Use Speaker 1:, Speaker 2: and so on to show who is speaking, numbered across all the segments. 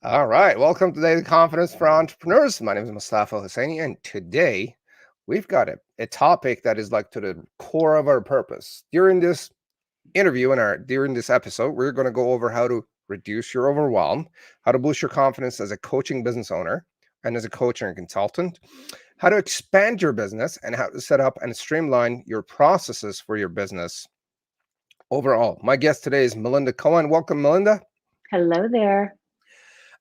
Speaker 1: All right. Welcome to Daily Confidence for Entrepreneurs. My name is Mustafa Husseini, and today we've got a topic that is like to the core of our purpose. During this interview and during this episode, we're going to go over how to reduce your overwhelm, how to boost your confidence as a coaching business owner and as a coach and consultant, how to expand your business, and how to set up and streamline your processes for your business overall. My guest today is Melinda Cohan. Welcome, Melinda.
Speaker 2: Hello there.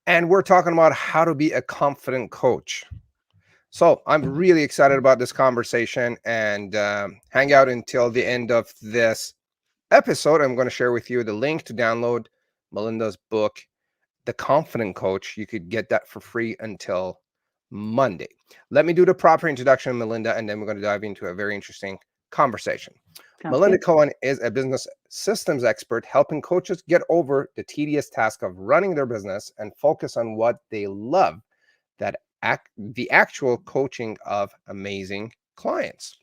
Speaker 1: And we're talking about how to be a confident coach. So I'm really excited about this conversation and hang out until the end of this episode. I'm going to share with you the link to download Melinda's book, The Confident Coach. You could get that for free until Monday. Let me do the proper introduction, Melinda, and then we're going to dive into a very interesting conversation.
Speaker 2: Sounds
Speaker 1: Melinda
Speaker 2: good.
Speaker 1: Cohan is a business systems expert helping coaches get over the tedious task of running their business and focus on what they love, the actual coaching of amazing clients.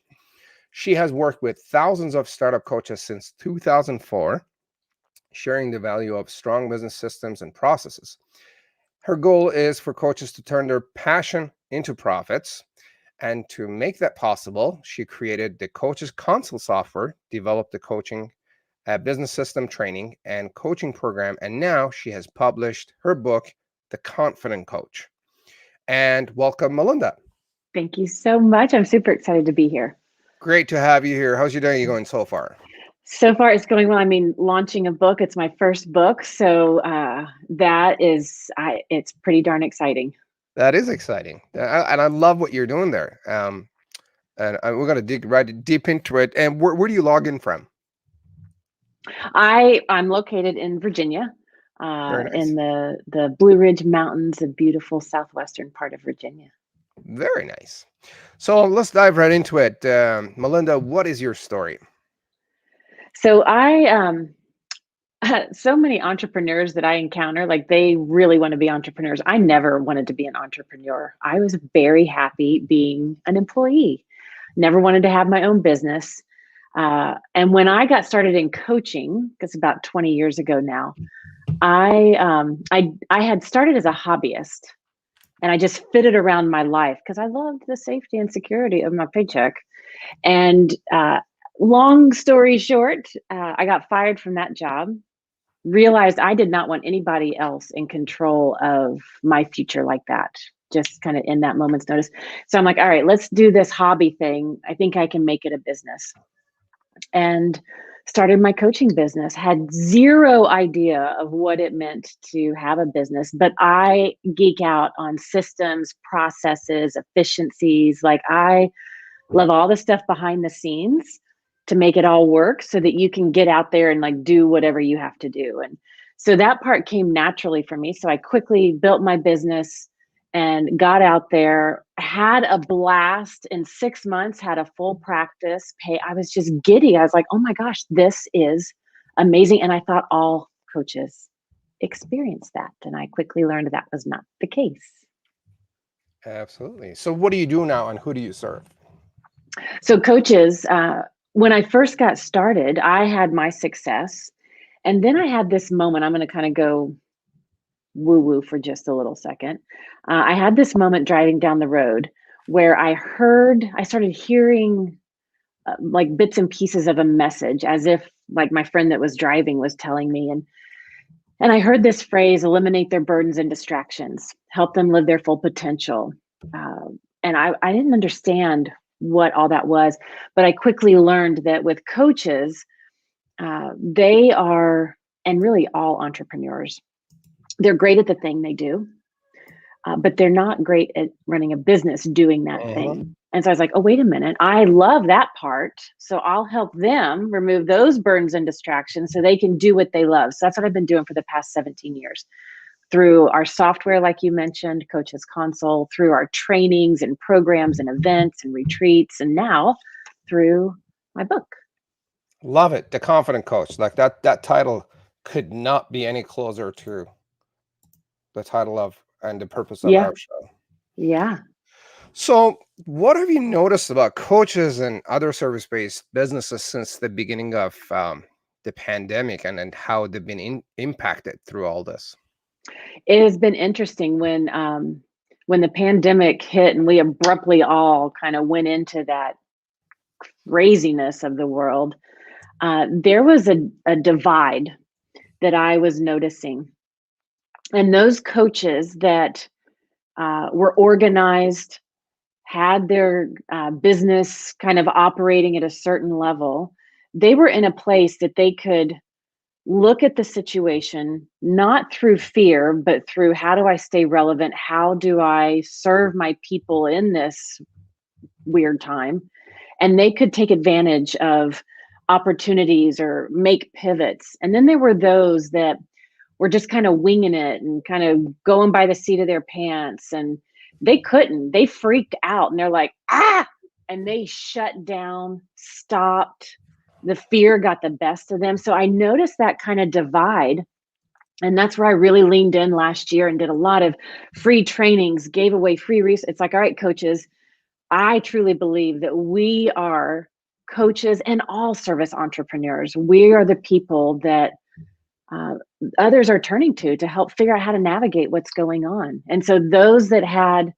Speaker 1: She has worked with thousands of startup coaches since 2004, sharing the value of strong business systems and processes. Her goal is for coaches to turn their passion into profits. And to make that possible, she created the Coaches Console software, developed the coaching business system training and coaching program, and now she has published her book, The Confident Coach. And welcome, Melinda.
Speaker 2: Thank you so much. I'm super excited to be here.
Speaker 1: Great to have you here. How's your day going so far?
Speaker 2: So far, it's going well. I mean, launching a book, it's my first book. So it's pretty darn exciting.
Speaker 1: That is exciting. And I love what you're doing there. We're going to dig right deep into it. And where do you log in from?
Speaker 2: I'm located in Virginia,
Speaker 1: Very nice.
Speaker 2: in the Blue Ridge Mountains, a beautiful southwestern part of Virginia.
Speaker 1: Very nice. So let's dive right into it. Melinda, what is your story?
Speaker 2: So so many entrepreneurs that I encounter, like they really want to be entrepreneurs. I never wanted to be an entrepreneur. I was very happy being an employee. Never wanted to have my own business. And when I got started in coaching, it's about 20 years ago now, I had started as a hobbyist, and I just fitted around my life because I loved the safety and security of my paycheck. And long story short, I got fired from that job, realized I did not want anybody else in control of my future like that, just kind of in that moment's notice. So I'm like, all right, let's do this hobby thing. I think I can make it a business. And started my coaching business. Had zero idea of what it meant to have a business, but I geek out on systems, processes, efficiencies. Like I love all the stuff behind the scenes to make it all work so that you can get out there and like do whatever you have to do. And so that part came naturally for me. So I quickly built my business and got out there, had a blast in 6 months, had a full practice pay. I was just giddy. I was like, oh my gosh, this is amazing. And I thought all coaches experience that. And I quickly learned that was not the case.
Speaker 1: Absolutely. So what do you do now and who do you serve?
Speaker 2: So coaches, when I first got started, I had my success. And then I had this moment. I'm going to kind of go woo woo for just a little second. I had this moment driving down the road where I started hearing like bits and pieces of a message as if like my friend that was driving was telling me. And I heard this phrase, eliminate their burdens and distractions, help them live their full potential. Uh, and I didn't understand what all that was, but I quickly learned that with coaches, they are, and really all entrepreneurs, they're great at the thing they do, but they're not great at running a business doing that
Speaker 1: Uh-huh.
Speaker 2: thing. And so I was like, oh, wait a minute. I love that part. So I'll help them remove those burdens and distractions so they can do what they love. So that's what I've been doing for the past 17 years through our software, like you mentioned, Coaches Console, through our trainings and programs and events and retreats, and now through my book.
Speaker 1: Love it. The Confident Coach. Like that title could not be any closer to the title of and the purpose of
Speaker 2: Yeah.
Speaker 1: our show.
Speaker 2: Yeah.
Speaker 1: So, what have you noticed about coaches and other service-based businesses since the beginning of the pandemic, and how they've been impacted through all this?
Speaker 2: It has been interesting when the pandemic hit and we abruptly all kind of went into that craziness of the world. There was a divide that I was noticing, and those coaches that were organized, had their business kind of operating at a certain level, they were in a place that they could look at the situation not through fear, but through how do I stay relevant? How do I serve my people in this weird time? And they could take advantage of opportunities or make pivots. And then there were those that were just kind of winging it and kind of going by the seat of their pants, and they couldn't. They freaked out and they're like, ah, and they shut down, stopped. The fear got the best of them. So I noticed that kind of divide. And that's where I really leaned in last year and did a lot of free trainings, gave away free resources. It's like, all right, coaches, I truly believe that we are coaches and all service entrepreneurs. We are the people that uh, others are turning to help figure out how to navigate what's going on. And so those that had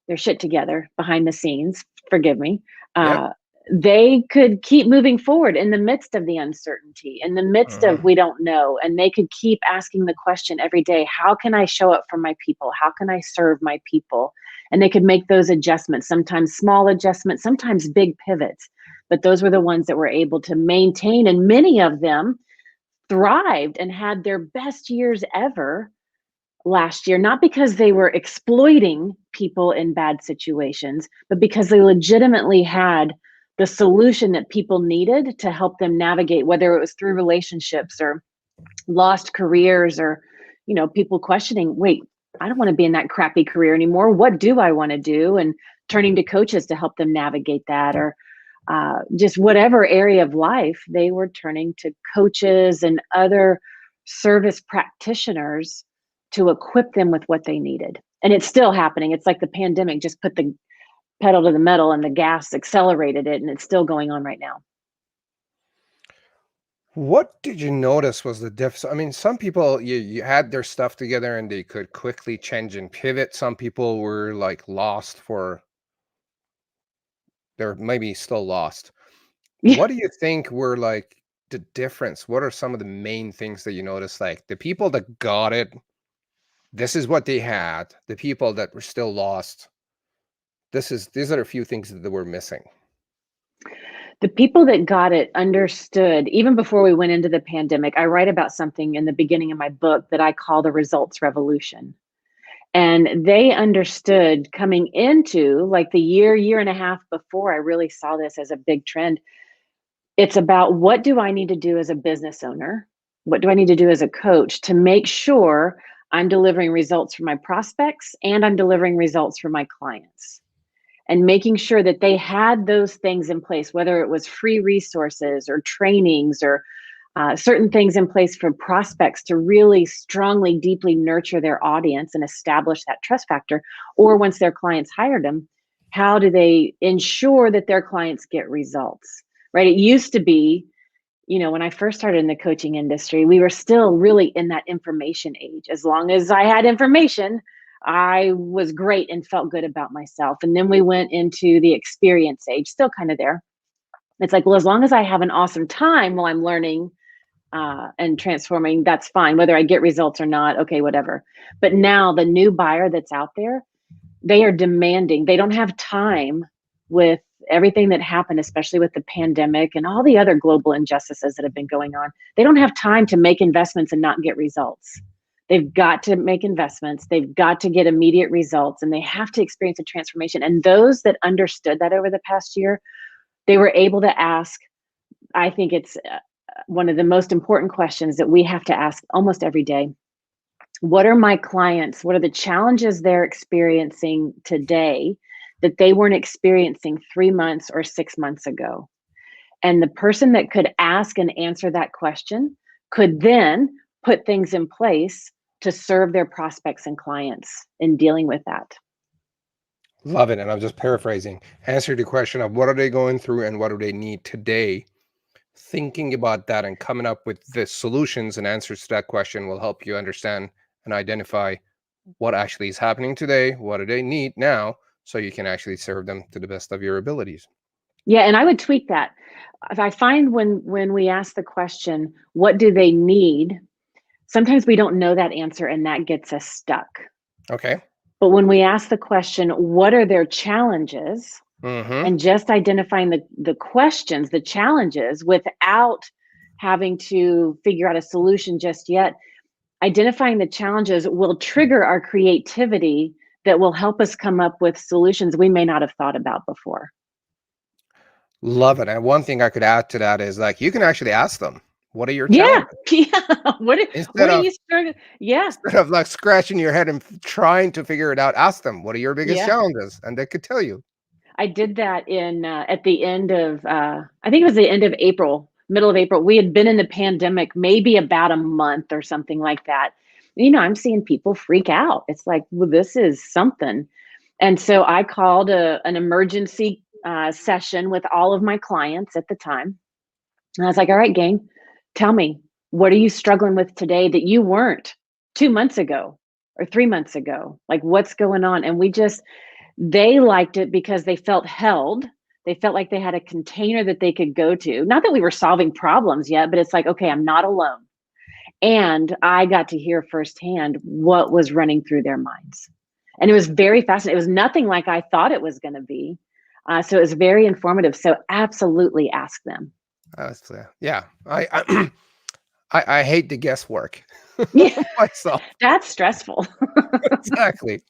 Speaker 2: their shit together behind the scenes, forgive me,
Speaker 1: Yep.
Speaker 2: they could keep moving forward in the midst of the uncertainty, in the midst of
Speaker 1: Mhm.
Speaker 2: we don't know. And they could keep asking the question every day, how can I show up for my people? How can I serve my people? And they could make those adjustments, sometimes small adjustments, sometimes big pivots. But those were the ones that were able to maintain, and many of them thrived and had their best years ever last year, not because they were exploiting people in bad situations, but because they legitimately had the solution that people needed to help them navigate, whether it was through relationships or lost careers or, people questioning, wait, I don't want to be in that crappy career anymore. What do I want to do? And turning to coaches to help them navigate that, or just whatever area of life, they were turning to coaches and other service practitioners to equip them with what they needed. And it's still happening. It's like the pandemic just put the pedal to the metal and the gas accelerated it, and it's still going on right now.
Speaker 1: What did you notice was the difference? I mean, some people you had their stuff together and they could quickly change and pivot. Some people were like lost for they're maybe still lost.
Speaker 2: Yeah.
Speaker 1: What do you think were like the difference? What are some of the main things that you noticed? Like the people that got it, this is what they had. The people that were still lost, these are a few things that were missing.
Speaker 2: The people that got it understood, even before we went into the pandemic. I write about something in the beginning of my book that I call the results revolution. And they understood coming into like the year and a half before I really saw this as a big trend. It's about, what do I need to do as a business owner? What do I need to do as a coach to make sure I'm delivering results for my prospects and I'm delivering results for my clients? And making sure that they had those things in place, whether it was free resources or trainings or certain things in place for prospects to really strongly, deeply nurture their audience and establish that trust factor. Or once their clients hired them, how do they ensure that their clients get results? Right? It used to be, when I first started in the coaching industry, we were still really in that information age. As long as I had information, I was great and felt good about myself. And then we went into the experience age, still kind of there. It's like, well, as long as I have an awesome time while I'm learning and transforming, that's fine. Whether I get results or not, okay, whatever. But now the new buyer that's out there, they are demanding, they don't have time with everything that happened, especially with the pandemic and all the other global injustices that have been going on. They don't have time to make investments and not get results. They've got to make investments, they've got to get immediate results, and they have to experience a transformation. And those that understood that over the past year, they were able to ask, I think it's one of the most important questions that we have to ask almost every day. What are my clients, what are the challenges they're experiencing today that they weren't experiencing 3 months or 6 months ago? And the person that could ask and answer that question could then put things in place to serve their prospects and clients in dealing with that.
Speaker 1: Love it. And I'm just paraphrasing. Answer the question of what are they going through and what do they need today? Thinking about that and coming up with the solutions and answers to that question will help you understand and identify what actually is happening today, what do they need now, so you can actually serve them to the best of your abilities.
Speaker 2: Yeah, and I would tweak that. I find when we ask the question, what do they need? Sometimes we don't know that answer and that gets us stuck.
Speaker 1: Okay.
Speaker 2: But when we ask the question, what are their challenges?
Speaker 1: Mm-hmm.
Speaker 2: And just identifying the questions, the challenges, without having to figure out a solution just yet, identifying the challenges will trigger our creativity that will help us come up with solutions we may not have thought about before.
Speaker 1: Love it. And one thing I could add to that is like you can actually ask them, what are your
Speaker 2: Yeah,
Speaker 1: challenges?
Speaker 2: yeah. What are,
Speaker 1: Instead
Speaker 2: what are
Speaker 1: of
Speaker 2: you struggling? Yeah,
Speaker 1: instead of like scratching your head and trying to figure it out, ask them, what are your biggest
Speaker 2: yeah.
Speaker 1: challenges? And they could tell you.
Speaker 2: I did that in at the end of I think it was the end of April, middle of April. We had been in the pandemic maybe about a month or something like that. You know, I'm seeing people freak out. It's like, well, this is something. And so I called an emergency session with all of my clients at the time. And I was like, all right, gang, tell me, what are you struggling with today that you weren't 2 months ago or 3 months ago? Like, what's going on? And they liked it because they felt held. They felt like they had a container that they could go to. Not that we were solving problems yet, but it's like, okay, I'm not alone. And I got to hear firsthand what was running through their minds. And it was very fascinating. It was nothing like I thought it was going to be. So it was very informative. So absolutely ask them.
Speaker 1: Yeah. I hate the guesswork
Speaker 2: Yeah,
Speaker 1: myself.
Speaker 2: that's stressful.
Speaker 1: Exactly.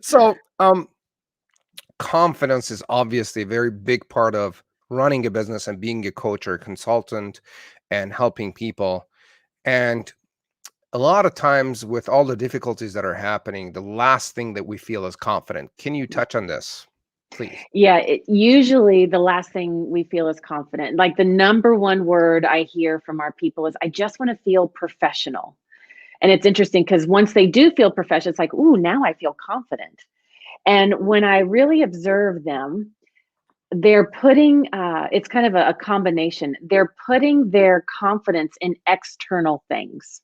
Speaker 1: So, confidence is obviously a very big part of running a business and being a coach or a consultant and helping people. And a lot of times, with all the difficulties that are happening, the last thing that we feel is confident. Can you touch on this, please?
Speaker 2: Yeah, usually the last thing we feel is confident. Like the number one word I hear from our people is, I just want to feel professional. And it's interesting because once they do feel professional, it's like, ooh, now I feel confident. And when I really observe them, they're putting, it's kind of a combination. They're putting their confidence in external things.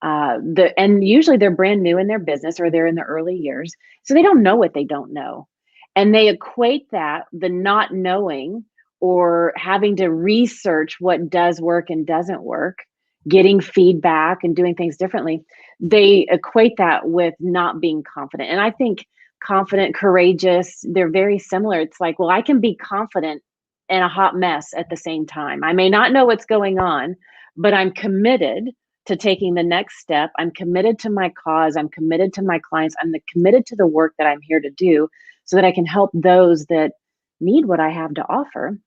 Speaker 2: And usually they're brand new in their business or they're in the early years. So they don't know what they don't know. And they equate that, the not knowing or having to research what does work and doesn't work, getting feedback and doing things differently. They equate that with not being confident. And I think confident, courageous, they're very similar. It's like, well, I can be confident and a hot mess at the same time. I may not know what's going on, but I'm committed to taking the next step. I'm committed to my cause. I'm committed to my clients. I'm committed to the work that I'm here to do so that I can help those that need what I have to offer.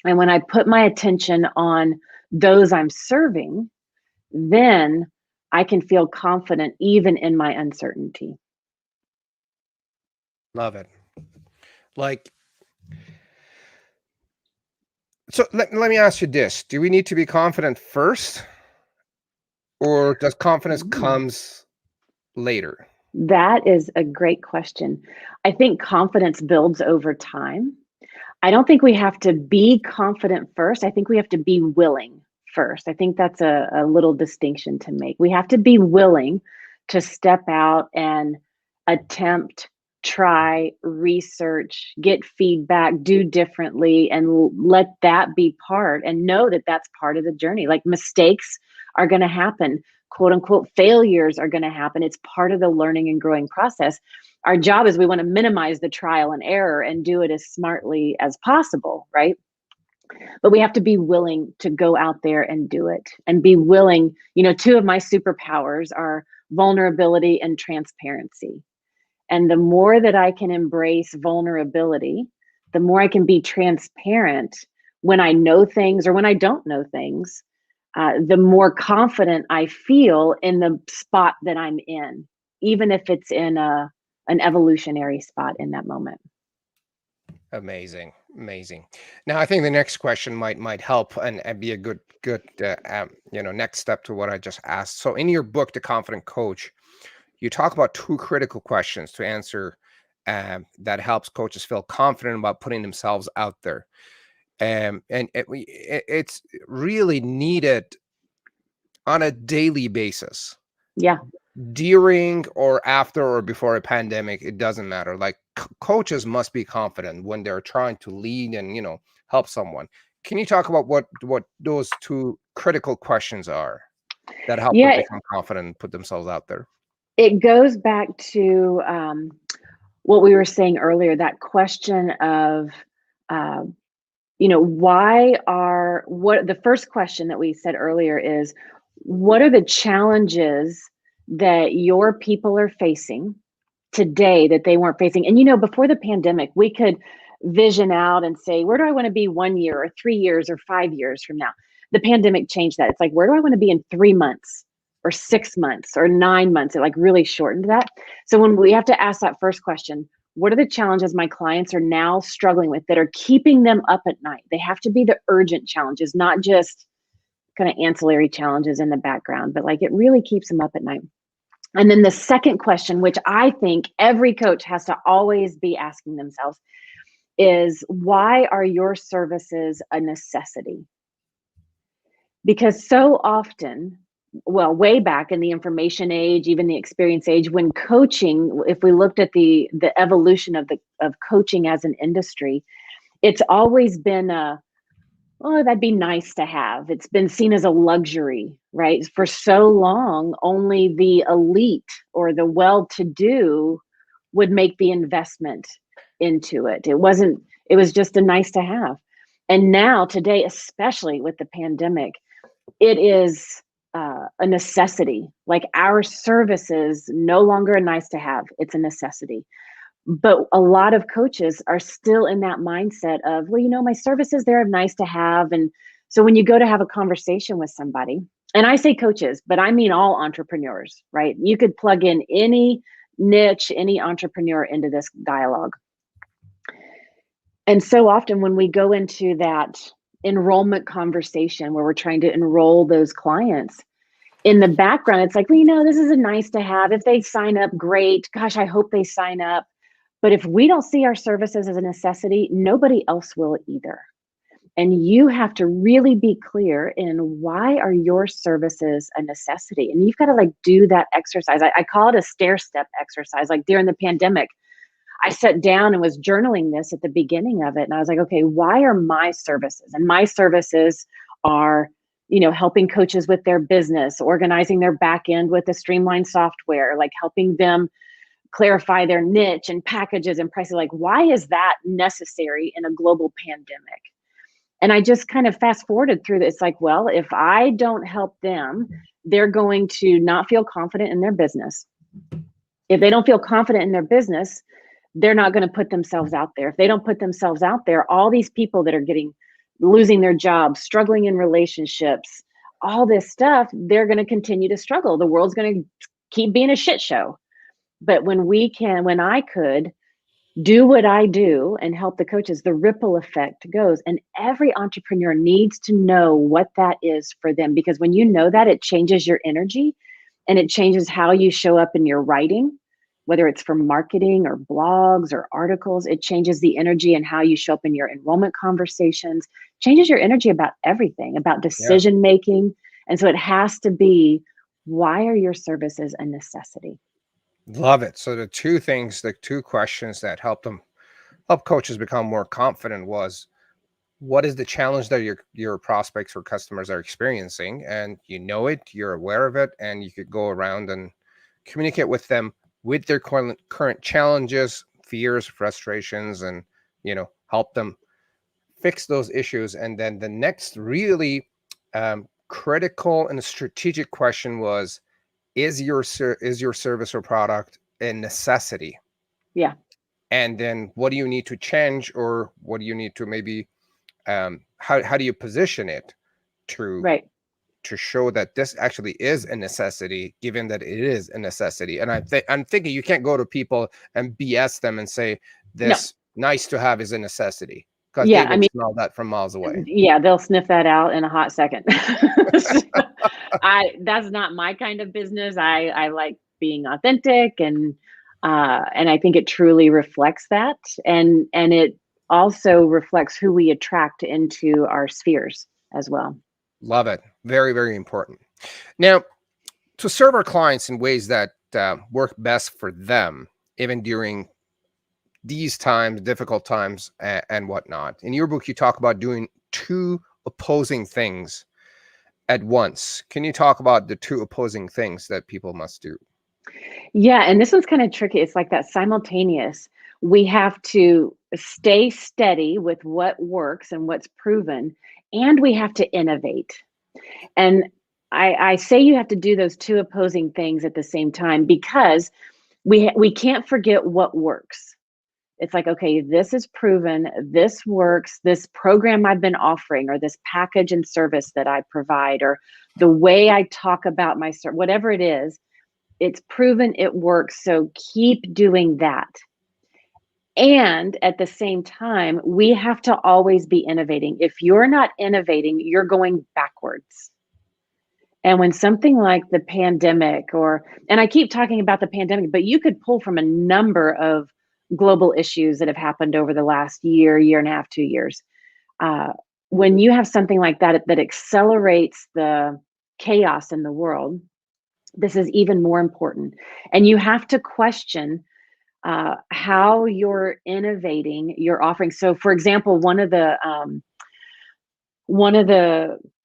Speaker 2: And when I put my attention on those I'm serving, then I can feel confident even in my uncertainty.
Speaker 1: Love it. Like, so let me ask you this. Do we need to be confident first, or does confidence
Speaker 2: Mm.
Speaker 1: comes later?
Speaker 2: That is a great question. I think confidence builds over time. I don't think we have to be confident first. I think we have to be willing first. I think that's a little distinction to make. We have to be willing to step out and attempt, try, research, get feedback, do differently, and let that be part and know that that's part of the journey. Like mistakes are going to happen, quote unquote, failures are going to happen. It's part of the learning and growing process. Our job is we want to minimize the trial and error and do it as smartly as possible, right? But we have to be willing to go out there and do it and be willing. You know, two of my superpowers are vulnerability and transparency. And the more that I can embrace vulnerability, the more I can be transparent when I know things or when I don't know things, the more confident I feel in the spot that I'm in, even if it's in an evolutionary spot in that moment.
Speaker 1: Amazing, amazing. Now, I think the next question might help and be a good next step to what I just asked. So, in your book, The Confident Coach, you talk about two critical questions to answer that helps coaches feel confident about putting themselves out there. And it's really needed on a daily basis.
Speaker 2: Yeah.
Speaker 1: during or after or before a pandemic, it doesn't matter. Like coaches must be confident when they're trying to lead and help someone. Can you talk about what those two critical questions are that help them
Speaker 2: Yeah,
Speaker 1: become confident and put themselves out there?
Speaker 2: it goes back to what we were saying earlier, that question of, uh, what the first question that we said earlier is, what are the challenges that your people are facing today that they weren't facing? And before the pandemic, we could vision out and say, where do I want to be 1 year or 3 years or 5 years from now? The pandemic changed that. It's like, where do I want to be in 3 months or 6 months or 9 months? It like really shortened that. So when we have to ask that first question, what are the challenges my clients are now struggling with that are keeping them up at night? They have to be the urgent challenges, not just kind of ancillary challenges in the background, but like it really keeps them up at night. And then the second question, which I think every coach has to always be asking themselves, is why are your services a necessity? Because so often, well, way back in the information age, even the experience age, when coaching, if we looked at the evolution of coaching as an industry, it's always been oh, that'd be nice to have. It's been seen as a luxury, right? For so long, only the elite or the well-to-do would make the investment into it. It was just a nice to have. And now, today, especially with the pandemic, it is a necessity. Like our services, no longer a nice to have, it's a necessity. But a lot of coaches are still in that mindset of, well, my services, they're nice to have. And so when you go to have a conversation with somebody, and I say coaches, but I mean all entrepreneurs, right? You could plug in any niche, any entrepreneur into this dialogue. And so often when we go into that enrollment conversation where we're trying to enroll those clients, in the background, it's like, well, this is a nice to have. If they sign up, great. Gosh, I hope they sign up. But if we don't see our services as a necessity, nobody else will either. And you have to really be clear in why are your services a necessity? And you've got to like do that exercise. I call it a stair step exercise. Like during the pandemic, I sat down and was journaling this at the beginning of it. And I was like, okay, why are my services? And my services are, helping coaches with their business, organizing their back end with a streamlined software, like helping them clarify their niche and packages and prices. Like, why is that necessary in a global pandemic? And I just kind of fast forwarded through this. Like, well, if I don't help them, they're going to not feel confident in their business. If they don't feel confident in their business, they're not going to put themselves out there. If they don't put themselves out there, all these people that are losing their jobs, struggling in relationships, all this stuff, they're going to continue to struggle. The world's going to keep being a shit show. But when I could do what I do and help the coaches, the ripple effect goes. And every entrepreneur needs to know what that is for them, because when you know that, it changes your energy and it changes how you show up in your writing, whether it's for marketing or blogs or articles. It changes the energy and how you show up in your enrollment conversations, changes your energy about everything, about
Speaker 1: Yeah,
Speaker 2: decision making. And so it has to be, why are your services a necessity?
Speaker 1: love it. So the two questions that help coaches become more confident was, what is the challenge that your prospects or customers are experiencing, and you're aware of it, and you could go around and communicate with them with their current challenges, fears, frustrations, and help them fix those issues. And then the next really critical and strategic question was, is your service or product a necessity?
Speaker 2: Yeah,
Speaker 1: And then what do you need to change, or what do you need to maybe how do you position it to
Speaker 2: right.
Speaker 1: show that this actually is a necessity, given that it is a necessity? And I'm thinking you can't go to people and BS them and say
Speaker 2: No,
Speaker 1: this nice to have is a necessity, because they
Speaker 2: yeah. I
Speaker 1: will
Speaker 2: mean,
Speaker 1: smell that from miles away.
Speaker 2: yeah, they'll sniff that out in a hot second. So, that's not my kind of business. I like being authentic, and I think it truly reflects that, and it also reflects who we attract into our spheres as well.
Speaker 1: Love it. Very, very important. Now, to serve our clients in ways that work best for them, even during these times, difficult times, and whatnot. In your book, you talk about doing two opposing things at once. Can you talk about the two opposing things that people must do?
Speaker 2: Yeah, and this one's kind of tricky. It's like that simultaneous. We have to stay steady with what works and what's proven, and we have to innovate. And I say you have to do those two opposing things at the same time because we can't forget what works. It's like, okay, this is proven, this works, this program I've been offering, or this package and service that I provide, or the way I talk about my service, whatever it is, it's proven, it works. So keep doing that. And at the same time, we have to always be innovating. If you're not innovating, you're going backwards. And when something like the pandemic, and I keep talking about the pandemic, but you could pull from a number of global issues that have happened over the last year, year and a half, 2 years. When you have something like that that accelerates the chaos in the world, this is even more important. And you have to question how you're innovating your offering. So, for example, one of the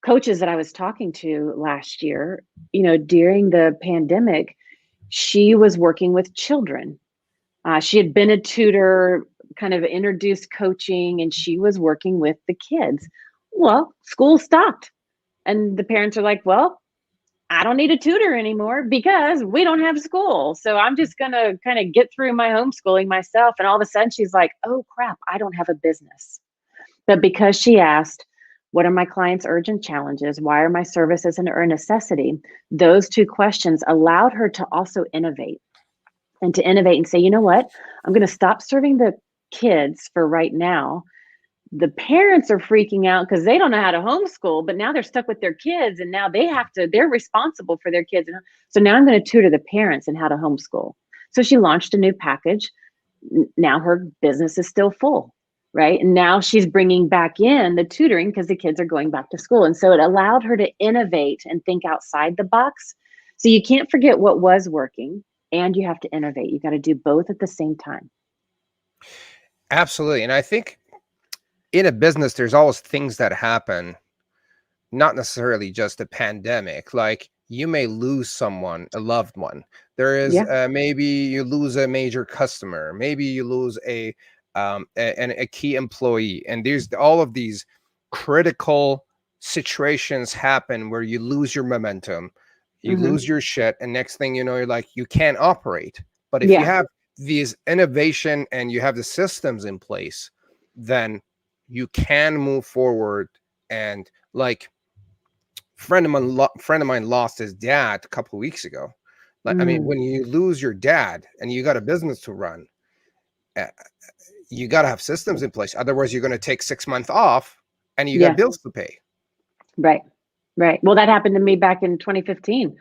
Speaker 2: coaches that I was talking to last year, during the pandemic, she was working with children. She had been a tutor, kind of introduced coaching, and she was working with the kids. Well, school stopped. And the parents are like, well, I don't need a tutor anymore because we don't have school. So I'm just going to kind of get through my homeschooling myself. And all of a sudden she's like, oh crap, I don't have a business. But because she asked, what are my clients' urgent challenges? Why are my services a necessity? Those two questions allowed her to also innovate and say, you know what? I'm going to stop serving the kids for right now. The parents are freaking out because they don't know how to homeschool, but now they're stuck with their kids and now they're responsible for their kids. So now I'm going to tutor the parents in how to homeschool. So she launched a new package. Now her business is still full, right? And now she's bringing back in the tutoring because the kids are going back to school. And so it allowed her to innovate and think outside the box. So you can't forget what was working and you have to innovate. You got to do both at the same time.
Speaker 1: Absolutely. And I think in a business, there's always things that happen, not necessarily just a pandemic. Like you may lose someone, a loved one. There is maybe you lose a major customer. Maybe you lose a key employee. And there's all of these critical situations happen where you lose your momentum, you lose your shit, and next thing you know, you're like, you can't operate. But if you have these innovation and you have the systems in place, then you can move forward. And like friend of mine lost his dad a couple of weeks ago. Like, I mean, when you lose your dad and you got a business to run, you got to have systems in place. Otherwise, you're going to take 6 months off and you got bills to pay.
Speaker 2: Right. Well, that happened to me back in 2015.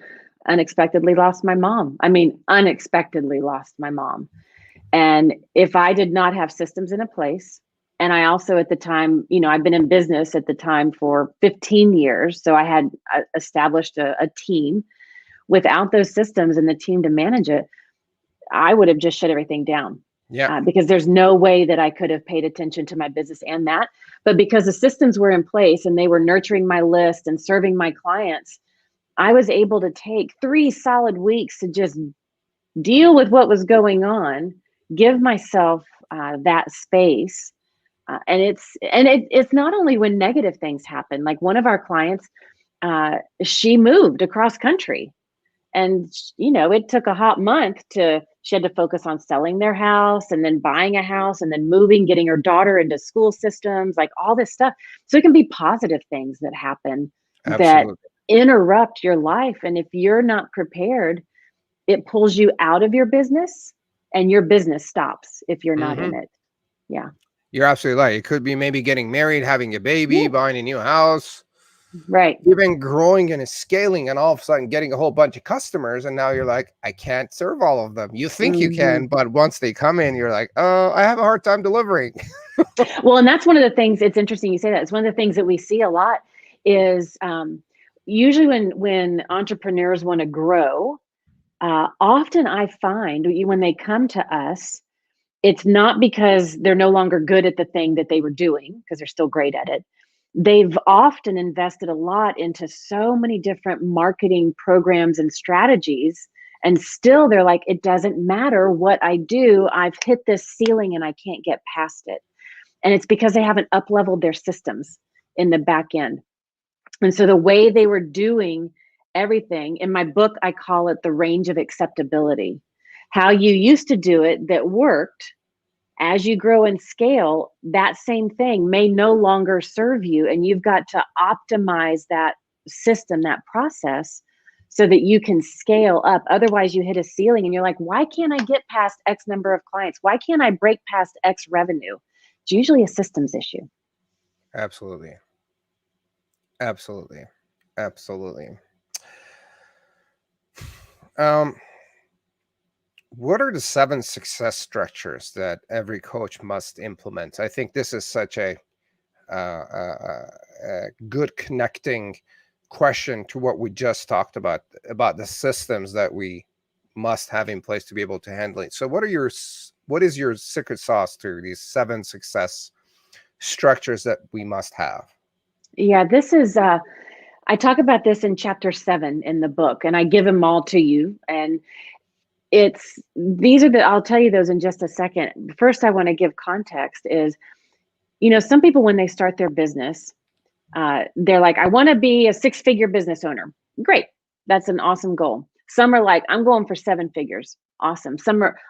Speaker 2: Unexpectedly lost my mom. And if I did not have systems in a place, and I also at the time, I've been in business at the time for 15 years. So I had established a team. Without those systems and the team to manage it, I would have just shut everything down. Because there's no way that I could have paid attention to my business and that. But because the systems were in place and they were nurturing my list and serving my clients, I was able to take 3 solid weeks to just deal with what was going on, give myself that space. And it's not only when negative things happen. Like one of our clients, she moved across country. And, it took a hot month she had to focus on selling their house and then buying a house and then moving, getting her daughter into school systems, like all this stuff. So it can be positive things that happen that interrupt your life. And if you're not prepared, it pulls you out of your business and your business stops if you're not in it. Yeah.
Speaker 1: You're absolutely right. It could be maybe getting married, having a baby, buying a new house.
Speaker 2: Right.
Speaker 1: You've been growing and scaling and all of a sudden getting a whole bunch of customers. And now you're like, I can't serve all of them. You think you can, but once they come in, you're like, oh, I have a hard time delivering.
Speaker 2: Well, and that's one of the things, it's interesting you say that. It's one of the things that we see a lot is usually when entrepreneurs want to grow, often I find when they come to us, it's not because they're no longer good at the thing that they were doing, because they're still great at it. They've often invested a lot into so many different marketing programs and strategies. And still they're like, it doesn't matter what I do. I've hit this ceiling and I can't get past it. And it's because they haven't up-leveled their systems in the back end. And so the way they were doing everything, in my book, I call it the range of acceptability. How you used to do it that worked, as you grow and scale, that same thing may no longer serve you. And you've got to optimize that system, that process, so that you can scale up. Otherwise, you hit a ceiling and you're like, why can't I get past X number of clients? Why can't I break past X revenue? It's usually a systems issue.
Speaker 1: Absolutely. Absolutely. Absolutely. What are the 7 success structures that every coach must implement? I think this is such a good connecting question to what we just talked about the systems that we must have in place to be able to handle it. So what is your secret sauce to these 7 success structures that we must have?
Speaker 2: Yeah, this is I talk about this in chapter 7 in the book, and I give them all to you. And I'll tell you those in just a second. First, I want to give context is, some people, when they start their business, they're like, I want to be a 6-figure business owner. Great. That's an awesome goal. Some are like, I'm going for 7 figures. Awesome.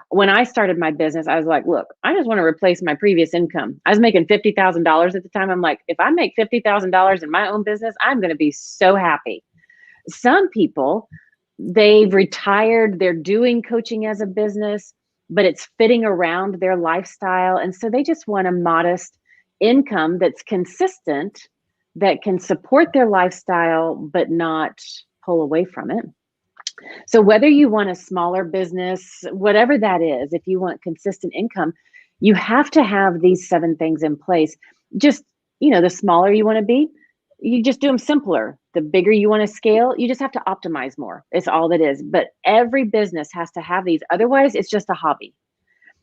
Speaker 2: When I started my business, I was like, look, I just want to replace my previous income. I was making $50,000 at the time. I'm like, if I make $50,000 in my own business, I'm going to be so happy. Some people, they've retired, they're doing coaching as a business, but it's fitting around their lifestyle. And so they just want a modest income that's consistent, that can support their lifestyle, but not pull away from it. So whether you want a smaller business, whatever that is, if you want consistent income, you have to have these 7 things in place. Just, the smaller you want to be, you just do them simpler. The bigger you want to scale, you just have to optimize more. It's all that is. But every business has to have these. Otherwise, it's just a hobby.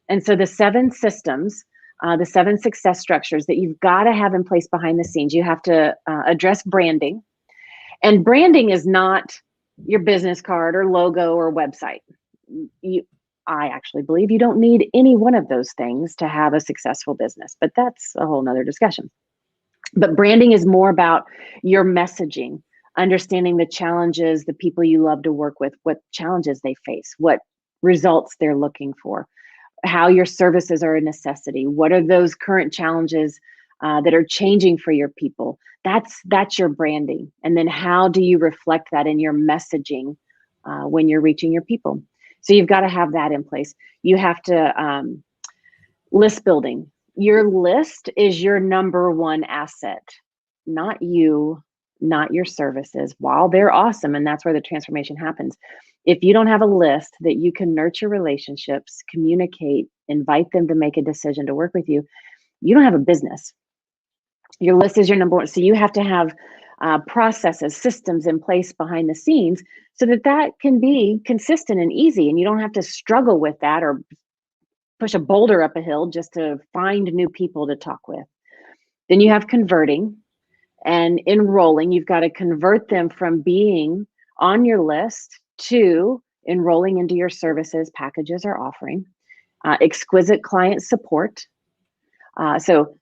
Speaker 2: And so the 7 systems, the 7 success structures that you've got to have in place behind the scenes, you have to address branding. And branding is not your business card or logo or website. I actually believe you don't need any one of those things to have a successful business, but that's a whole nother discussion. But branding is more about your messaging, understanding the challenges, the people you love to work with, what challenges they face, what results they're looking for, how your services are a necessity. What are those current challenges that are changing for your people? That's your branding. And then how do you reflect that in your messaging when you're reaching your people? So you've got to have that in place. You have to list building. Your list is your number one asset, not you, not your services. While they're awesome, and that's where the transformation happens. If you don't have a list that you can nurture relationships, communicate, invite them to make a decision to work with you, you don't have a business. Your list is your number one. So you have to have processes, systems in place behind the scenes so that can be consistent and easy, and you don't have to struggle with that or push a boulder up a hill just to find new people to talk with. Then you have converting and enrolling. You've got to convert them from being on your list to enrolling into your services, packages, or offering. Exquisite client support. So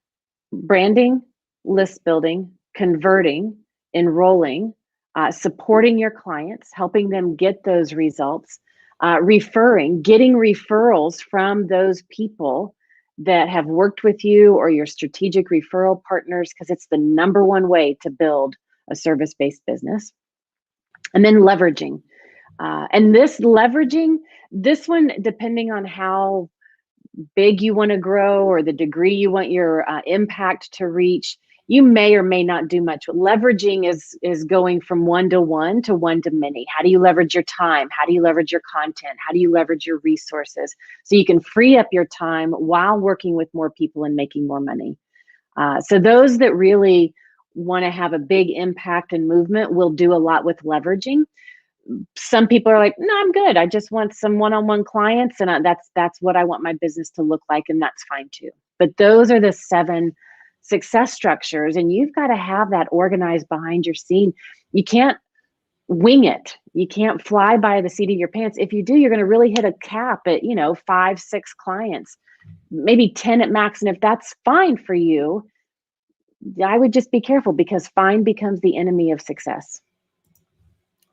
Speaker 2: branding, list building, converting, enrolling, supporting your clients, helping them get those results, getting referrals from those people that have worked with you or your strategic referral partners, because it's the number one way to build a service-based business. And then leveraging. And this one, depending on how big you want to grow or the degree you want your impact to reach, you may or may not do much. Leveraging is going from one-to-one to one-to-many. How do you leverage your time? How do you leverage your content? How do you leverage your resources so you can free up your time while working with more people and making more money? So those that really want to have a big impact and movement will do a lot with leveraging. Some people are like, no, I'm good. I just want some one-on-one clients, and that's what I want my business to look like, and that's fine too. But those are the 7 success structures, and you've got to have that organized behind your scene. You can't wing it. You can't fly by the seat of your pants. If you do, you're going to really hit a cap at 5, 6 clients, maybe 10 at max. And if that's fine for you, I would just be careful, because fine becomes the enemy of success.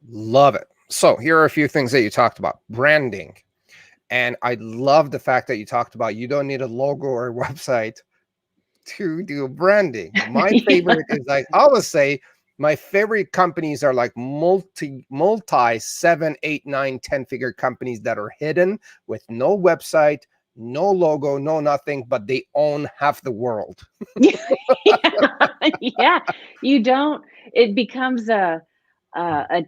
Speaker 1: Love it. So here are a few things that you talked about. Branding. And I love the fact that you talked about you don't need a logo or a website to do branding. My favorite is, like I always say, my favorite companies are like multi 7, 8, 9, 10 figure companies that are hidden with no website, no logo, no nothing, but they own half the world.
Speaker 2: Yeah, you don't. It becomes a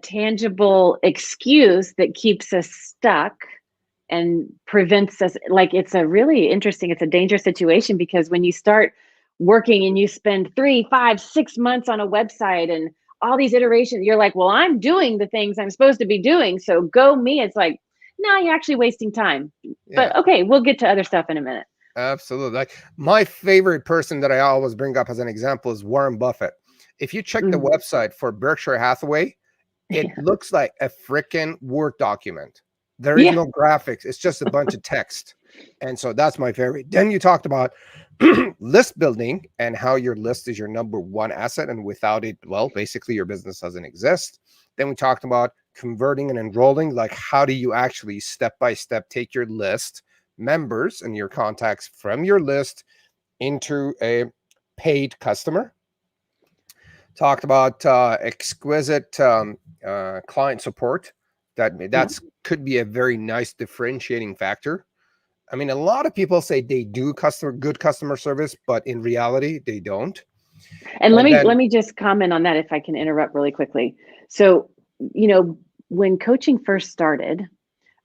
Speaker 2: tangible excuse that keeps us stuck and prevents us. Like, it's a really interesting, it's a dangerous situation, because when you start working and you spend 3, 5, 6 months on a website and all these iterations, you're like, well, I'm doing the things I'm supposed to be doing, so go me. It's like, no, you're actually wasting time. But okay, we'll get to other stuff in a minute.
Speaker 1: Absolutely. Like, my favorite person that I always bring up as an example is Warren Buffett. If you check the website for Berkshire Hathaway, it looks like a freaking Word document. There is no graphics. It's just a bunch of text. And so that's my favorite. Then you talked about list building and how your list is your number one asset. And without it, well, basically your business doesn't exist. Then we talked about converting and enrolling. Like, how do you actually step by step take your list members and your contacts from your list into a paid customer? Talked about exquisite client support. That's could be a very nice differentiating factor. I mean, a lot of people say they do good customer service, but in reality, they don't.
Speaker 2: And let me just comment on that, if I can interrupt really quickly. So, when coaching first started,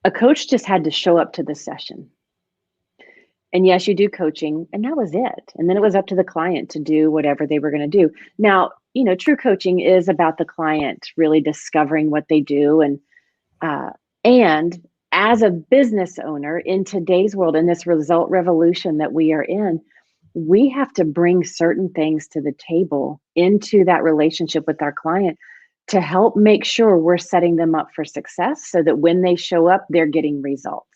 Speaker 2: a coach just had to show up to the session. And yes, you do coaching, and that was it. And then it was up to the client to do whatever they were going to do. Now, true coaching is about the client really discovering what they do. And as a business owner in today's world, in this result revolution that we are in, we have to bring certain things to the table into that relationship with our client to help make sure we're setting them up for success, so that when they show up, they're getting results.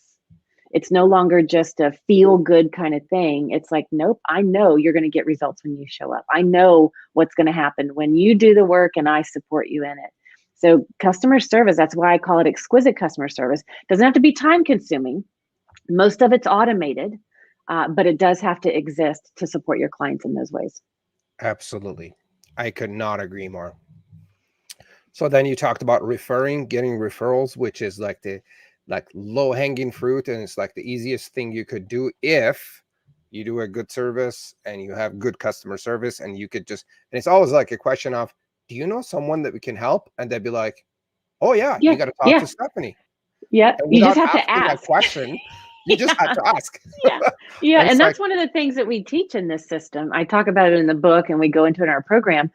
Speaker 2: It's no longer just a feel good kind of thing. It's like, nope, I know you're going to get results when you show up. I know what's going to happen when you do the work and I support you in it. So customer service, that's why I call it exquisite customer service. Doesn't have to be time consuming. Most of it's automated, but it does have to exist to support your clients in those ways.
Speaker 1: Absolutely. I could not agree more. So then you talked about getting referrals, which is like the low hanging fruit. And it's like the easiest thing you could do if you do a good service and you have good customer service, and you could and it's always like a question of, do you know someone that we can help? And they'd be like, oh yeah, you got to talk to Stephanie.
Speaker 2: Yeah. You just have to ask
Speaker 1: that question. You just have to ask.
Speaker 2: Yeah. And that's one of the things that we teach in this system. I talk about it in the book, and we go into it in our program.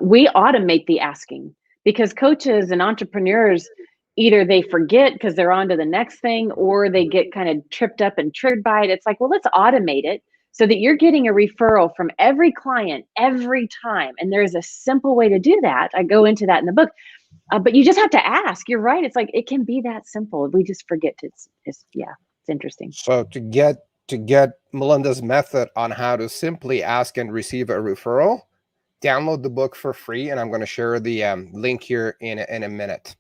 Speaker 2: We automate the asking, because coaches and entrepreneurs, either they forget because they're on to the next thing, or they get kind of tripped up and triggered by it. It's like, well, let's automate it so that you're getting a referral from every client every time. And there's a simple way to do that. I go into that in the book, but you just have to ask. You're right. It's like, it can be that simple. We just forget to, it's interesting.
Speaker 1: So to get Melinda's method on how to simply ask and receive a referral, download the book for free, and I'm going to share the link here in a minute.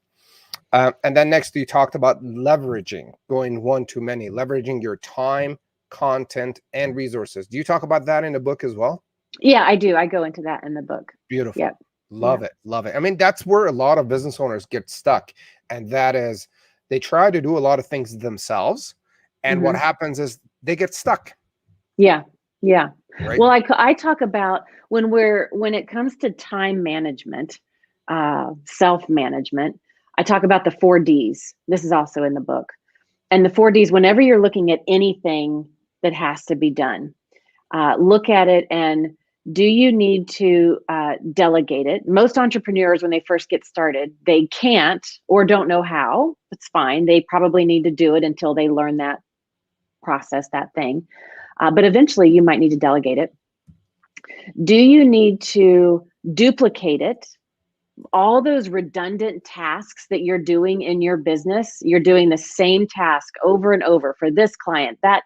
Speaker 1: And then next, you talked about leveraging, going one to many, leveraging your time, content, and resources. Do you talk about that in the book as well?
Speaker 2: Yeah, I do. I go into that in the book.
Speaker 1: Beautiful. Yep. Love it. I mean, that's where a lot of business owners get stuck. And that is, they try to do a lot of things themselves. And what happens is they get stuck.
Speaker 2: Yeah.
Speaker 1: Right?
Speaker 2: Well, I talk about when it comes to time management, self-management, I talk about the 4 Ds. This is also in the book. And the 4 Ds, whenever you're looking at anything that has to be done, look at it and Do you need to delegate it? Most entrepreneurs, when they first get started, they can't or don't know how. It's fine. They probably need to do it until they learn that process, that thing. But eventually, you might need to delegate it. Do you need to duplicate it? All those redundant tasks that you're doing in your business, you're doing the same task over and over for this client, that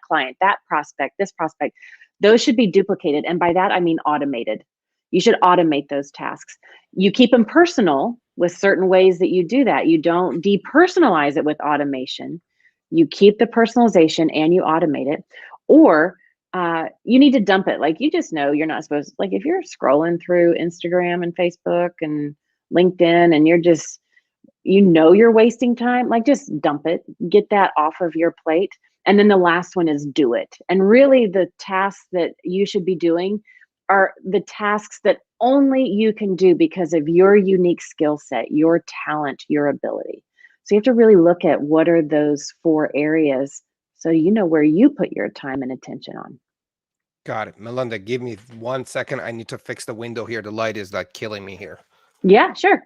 Speaker 2: prospect, this prospect. Those should be duplicated. And by that, I mean automated. You should automate those tasks. You keep them personal with certain ways that you do that. You don't depersonalize it with automation. You keep the personalization and you automate it. Or you need to dump it. Like, you just know you're not supposed to, like, if you're scrolling through Instagram and Facebook and LinkedIn and you're just, you're wasting time, like, just dump it, get that off of your plate. And then the last one is do it. And really, the tasks that you should be doing are the tasks that only you can do because of your unique skill set, your talent, your ability. So you have to really look at what are those 4 areas so you know where you put your time and attention on.
Speaker 1: Got it. Melinda, give me 1 second. I need to fix the window here. The light is like killing me here.
Speaker 2: Yeah, sure.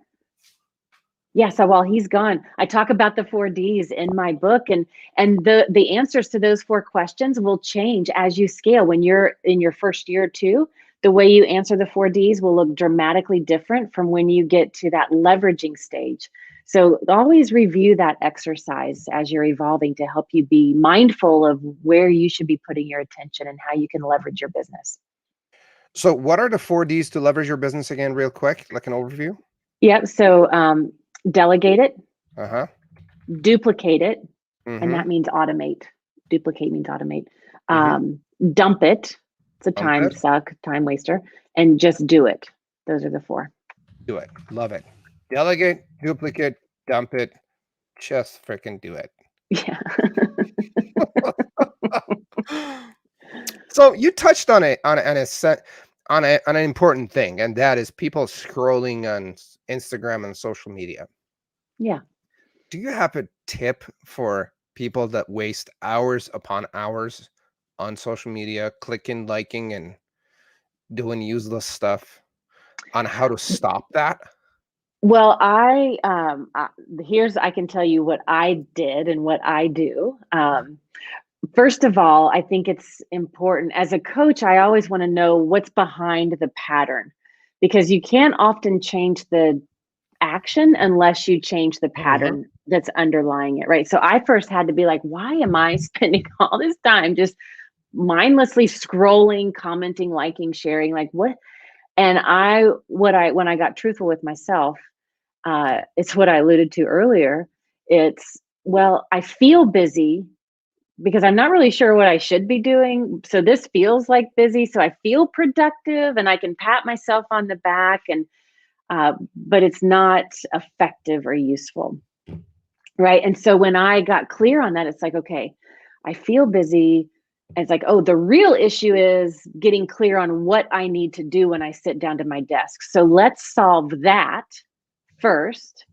Speaker 2: Yeah, so while he's gone, I talk about the 4 Ds in my book, and the answers to those 4 questions will change as you scale. When you're in your first year or 2, the way you answer the 4 Ds will look dramatically different from when you get to that leveraging stage. So always review that exercise as you're evolving to help you be mindful of where you should be putting your attention and how you can leverage your business.
Speaker 1: So, what are the 4 Ds to leverage your business again, real quick, like an overview?
Speaker 2: Yep. So delegate it,
Speaker 1: Uh huh.
Speaker 2: duplicate it, and
Speaker 1: Mm-hmm.
Speaker 2: that means automate. Duplicate means automate.
Speaker 1: Mm-hmm.
Speaker 2: Dump it. It's a
Speaker 1: Dump
Speaker 2: time
Speaker 1: it.
Speaker 2: suck, time waster, and just do it. Those are the 4.
Speaker 1: Do it. Love it. Delegate, duplicate, dump it. Just freaking do it.
Speaker 2: Yeah.
Speaker 1: So you touched on an important thing, and that is people scrolling on Instagram and social media.
Speaker 2: Yeah.
Speaker 1: Do you have a tip for people that waste hours upon hours on social media, clicking, liking, and doing useless stuff, on how to stop that?
Speaker 2: Well, I can tell you what I did and what I do. First of all, I think it's important as a coach. I always want to know what's behind the pattern, because you can't often change the action unless you change the
Speaker 1: Hmm.
Speaker 2: pattern that's underlying it, right? So I first had to be like, why am I spending all this time just mindlessly scrolling, commenting, liking, sharing, like what? And when I got truthful with myself, it's what I alluded to earlier. It's, well, I feel busy because I'm not really sure what I should be doing. So this feels like busy. So I feel productive and I can pat myself on the back, and but it's not effective or useful. Right. And so when I got clear on that, it's like, okay, I feel busy. And it's like, oh, the real issue is getting clear on what I need to do when I sit down to my desk. So let's solve that first.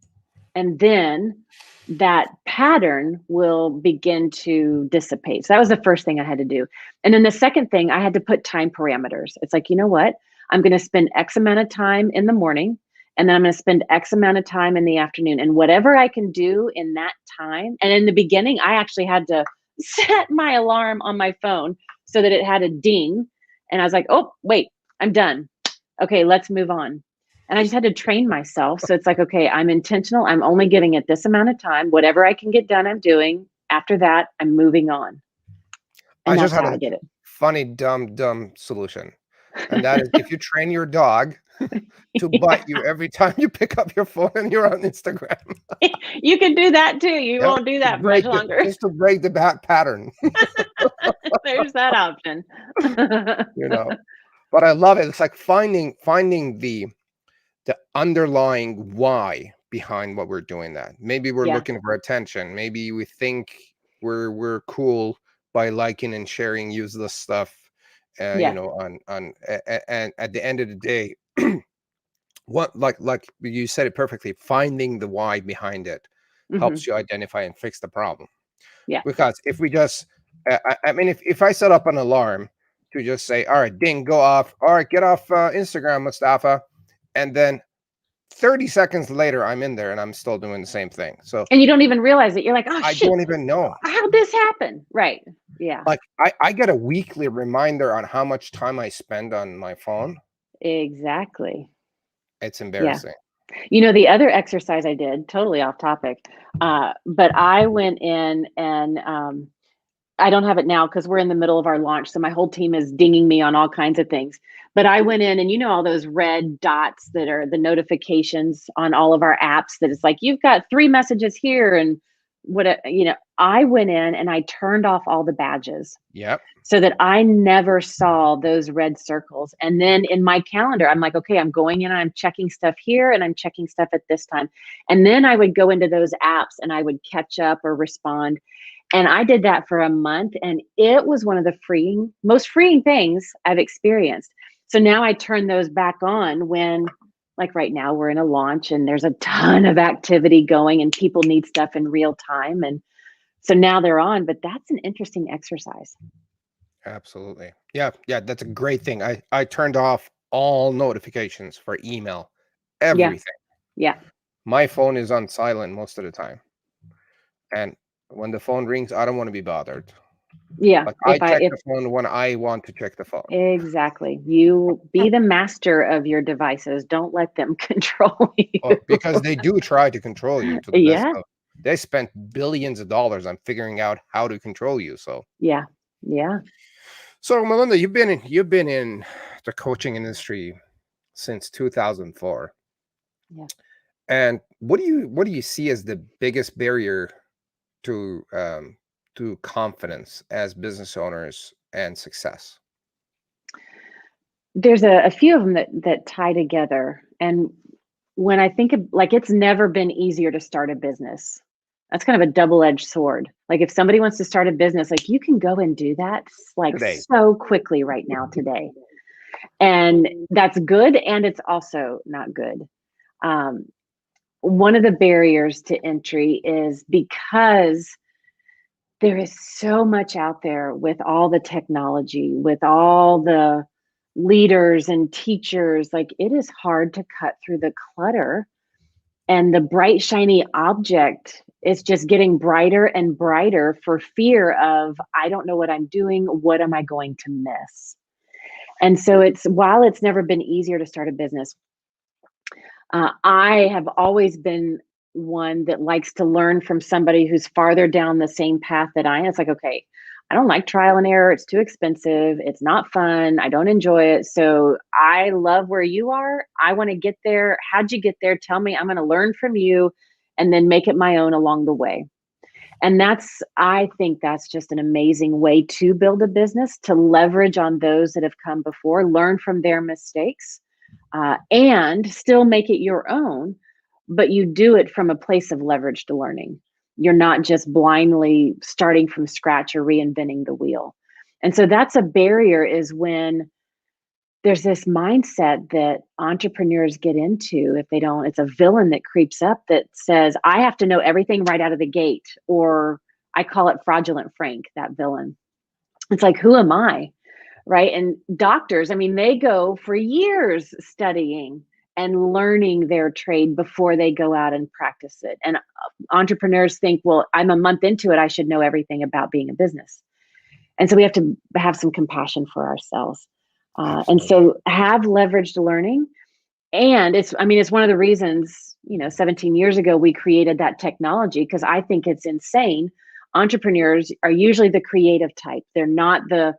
Speaker 2: And then that pattern will begin to dissipate. So that was the first thing I had to do. And then the second thing, I had to put time parameters. It's like, you know what? I'm going to spend X amount of time in the morning, and then I'm going to spend X amount of time in the afternoon. And whatever I can do in that time. And in the beginning, I actually had to set my alarm on my phone so that it had a ding. And I was like, oh, wait, I'm done. Okay, let's move on. And I just had to train myself. So it's like, okay, I'm intentional. I'm only giving it this amount of time. Whatever I can get done, I'm doing. After that, I'm moving on.
Speaker 1: I
Speaker 2: And
Speaker 1: just
Speaker 2: that's
Speaker 1: had
Speaker 2: how
Speaker 1: a
Speaker 2: I did
Speaker 1: funny, dumb solution. And that is, if you train your dog to bite
Speaker 2: it.
Speaker 1: you every time you pick up your phone and you're on Instagram.
Speaker 2: You can do that too. You
Speaker 1: Yep.
Speaker 2: won't do that much longer.
Speaker 1: Just to break the pattern,
Speaker 2: There's that option.
Speaker 1: you know. But I love it. It's like finding the underlying why behind what we're doing that. Maybe we're
Speaker 2: Yeah.
Speaker 1: looking for attention. Maybe we think we're cool by liking and sharing useless stuff,
Speaker 2: Yeah.
Speaker 1: and at the end of the day, what like you said it perfectly, finding the why behind it
Speaker 2: Hmm.
Speaker 1: helps you identify and fix the problem.
Speaker 2: Yeah.
Speaker 1: Because if we just I mean, if I set up an alarm to just say, all right, ding, go off. All right, get off Instagram, Mustafa. And then 30 seconds later, I'm in there and I'm still doing the same thing. So
Speaker 2: And you don't even realize it. You're like, oh
Speaker 1: I
Speaker 2: shit,
Speaker 1: don't even know.
Speaker 2: how'd this happen? Right. Yeah,
Speaker 1: Like I get a weekly reminder on how much time I spend on my phone.
Speaker 2: exactly.
Speaker 1: It's
Speaker 2: Yeah.
Speaker 1: embarrassing.
Speaker 2: You know, the other exercise I did, totally off topic, but I went in and I don't have it now because we're in the middle of our launch. So my whole team is dinging me on all kinds of things. But I went in and you know all those red dots that are the notifications on all of our apps that it's like you've got 3 messages here and I went in and I turned off all the badges
Speaker 1: Yep.
Speaker 2: so that I never saw those red circles. And then in my calendar, I'm like, okay, I'm going in and I'm checking stuff here and I'm checking stuff at this time. And then I would go into those apps and I would catch up or respond. And I did that for a month and it was one of the most freeing things I've experienced. So now I turn those back on when, like right now, we're in a launch and there's a ton of activity going and people need stuff in real time. And so now they're on, but that's an interesting exercise.
Speaker 1: Absolutely. Yeah. Yeah. That's a great thing. I turned off all notifications for email,
Speaker 2: Yeah.
Speaker 1: everything.
Speaker 2: Yeah.
Speaker 1: My phone is on silent most of the time. And when the phone rings, I don't want to be bothered.
Speaker 2: Yeah.
Speaker 1: Like I check the phone when I want to check the phone.
Speaker 2: Exactly. You be the master of your devices. Don't let them control you.
Speaker 1: Because they do try to control you to the best
Speaker 2: Yeah.
Speaker 1: of. They spent billions of dollars on figuring out how to control you.
Speaker 2: Yeah. Yeah.
Speaker 1: So Melinda, you've been in the coaching industry since 2004.
Speaker 2: Yeah.
Speaker 1: And what do you see as the biggest barrier to confidence as business owners and success?
Speaker 2: There's a few of them that tie together. And when I think of like it's never been easier to start a business. That's kind of a double-edged sword. Like if somebody wants to start a business, like you can go and do that like
Speaker 1: Today.
Speaker 2: so quickly right now today. And that's good and it's also not good. Um, one of the barriers to entry is because there is so much out there with all the technology, with all the leaders and teachers, like it is hard to cut through the clutter. And the bright, shiny object is just getting brighter and brighter for fear of, I don't know what I'm doing. What am I going to miss? And so while it's never been easier to start a business, I have always been one that likes to learn from somebody who's farther down the same path that I am. It's like, okay, I don't like trial and error. It's too expensive. It's not fun. I don't enjoy it. So I love where you are. I want to get there. How'd you get there? Tell me. I'm going to learn from you and then make it my own along the way. And I think that's just an amazing way to build a business, to leverage on those that have come before, learn from their mistakes, and still make it your own, but you do it from a place of leveraged learning. You're not just blindly starting from scratch or reinventing the wheel. And so that's a barrier is when there's this mindset that entrepreneurs get into if they don't, it's a villain that creeps up that says, I have to know everything right out of the gate, or I call it fraudulent Frank, that villain. It's like, who am I? Right. And doctors, I mean, they go for years studying and learning their trade before they go out and practice it. And entrepreneurs think, well, I'm a month into it. I should know everything about being a business. And so we have to have some compassion for ourselves. And
Speaker 1: Absolutely.
Speaker 2: so have leveraged learning. And it's one of the reasons, 17 years ago, we created that technology because I think it's insane. Entrepreneurs are usually the creative type. They're not the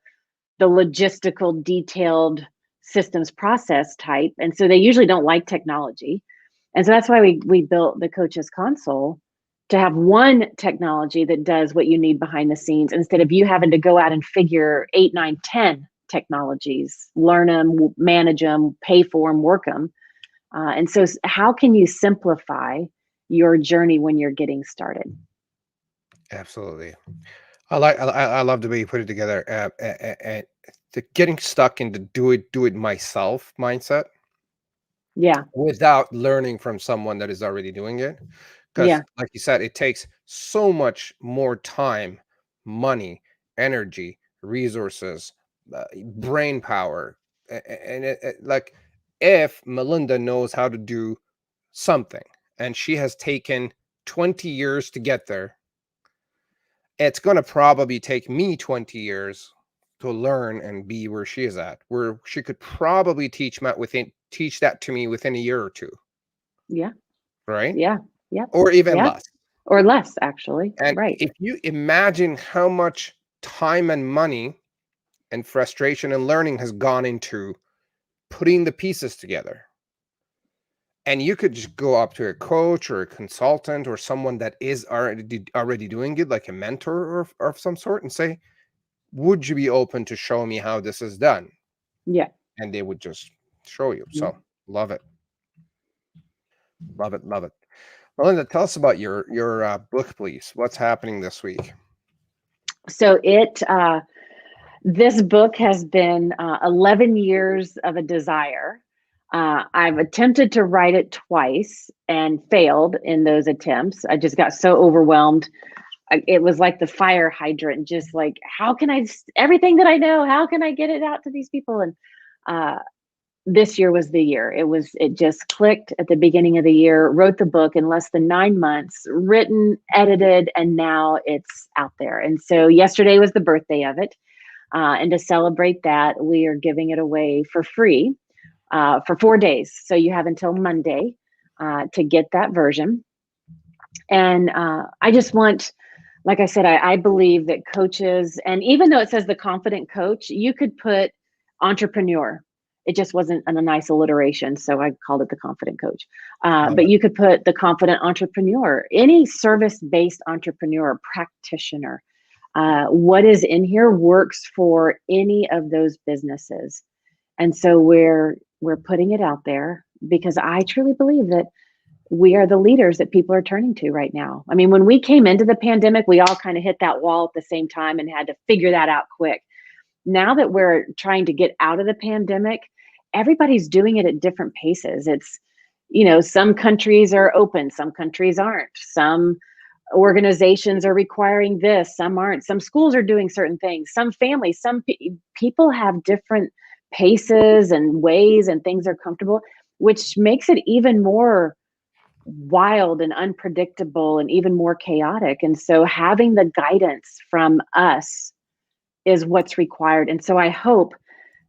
Speaker 2: logistical, detailed systems process type. And so they usually don't like technology. And so that's why we built the Coaches Console to have one technology that does what you need behind the scenes instead of you having to go out and figure 8, 9, 10 technologies, learn them, manage them, pay for them, work them. And so how can you simplify your journey when you're getting started?
Speaker 1: Absolutely. I love the way you put it together. And the getting stuck in the do it myself mindset
Speaker 2: Yeah.
Speaker 1: without learning from someone that is already doing it. Because,
Speaker 2: Yeah.
Speaker 1: like you said, it takes so much more time, money, energy, resources, brain power. And like, if Melinda knows how to do something and she has taken 20 years to get there, it's going to probably take me 20 years to learn and be where she is at, where she could probably teach that to me within a year or two,
Speaker 2: Yeah.
Speaker 1: right?
Speaker 2: Yeah. Yep.
Speaker 1: Or even
Speaker 2: Yeah.
Speaker 1: less.
Speaker 2: Or less, actually.
Speaker 1: And
Speaker 2: Right.
Speaker 1: if you imagine how much time and money and frustration and learning has gone into putting the pieces together, and you could just go up to a coach or a consultant or someone that is already doing it, like a mentor or of some sort, and say, would you be open to show me how this is done?
Speaker 2: Yeah.
Speaker 1: And they would just show you.
Speaker 2: Yeah.
Speaker 1: So love it. Love it. Love it. Melinda, tell us about your book, please. What's happening this week?
Speaker 2: So this book has been 11 years of a desire. I've attempted to write it twice and failed in those attempts. I just got so overwhelmed. It was like the fire hydrant, just like, how can everything that I know, how can I get it out to these people? And uh, this year was the year. It just clicked at the beginning of the year, wrote the book in less than 9 months, written, edited, and now it's out there. And so yesterday was the birthday of it. And to celebrate that, we are giving it away for free for 4 days. So you have until Monday to get that version. And I just want, like I said, I believe that coaches, and even though it says the confident coach, you could put entrepreneur. It just wasn't a nice alliteration, so I called it the confident coach.
Speaker 1: Love
Speaker 2: But
Speaker 1: it.
Speaker 2: you could put the confident entrepreneur, any service-based entrepreneur, practitioner. What is in here works for any of those businesses. And so we're putting it out there because I truly believe that we are the leaders that people are turning to right now. I mean, when we came into the pandemic, we all kind of hit that wall at the same time and had to figure that out quick. Now that we're trying to get out of the pandemic, everybody's doing it at different paces. Some countries are open, some countries aren't. Some organizations are requiring this, some aren't. Some schools are doing certain things. Some families, people have different paces and ways and things are comfortable, which makes it even more wild and unpredictable and even more chaotic. And so having the guidance from us is what's required. And so I hope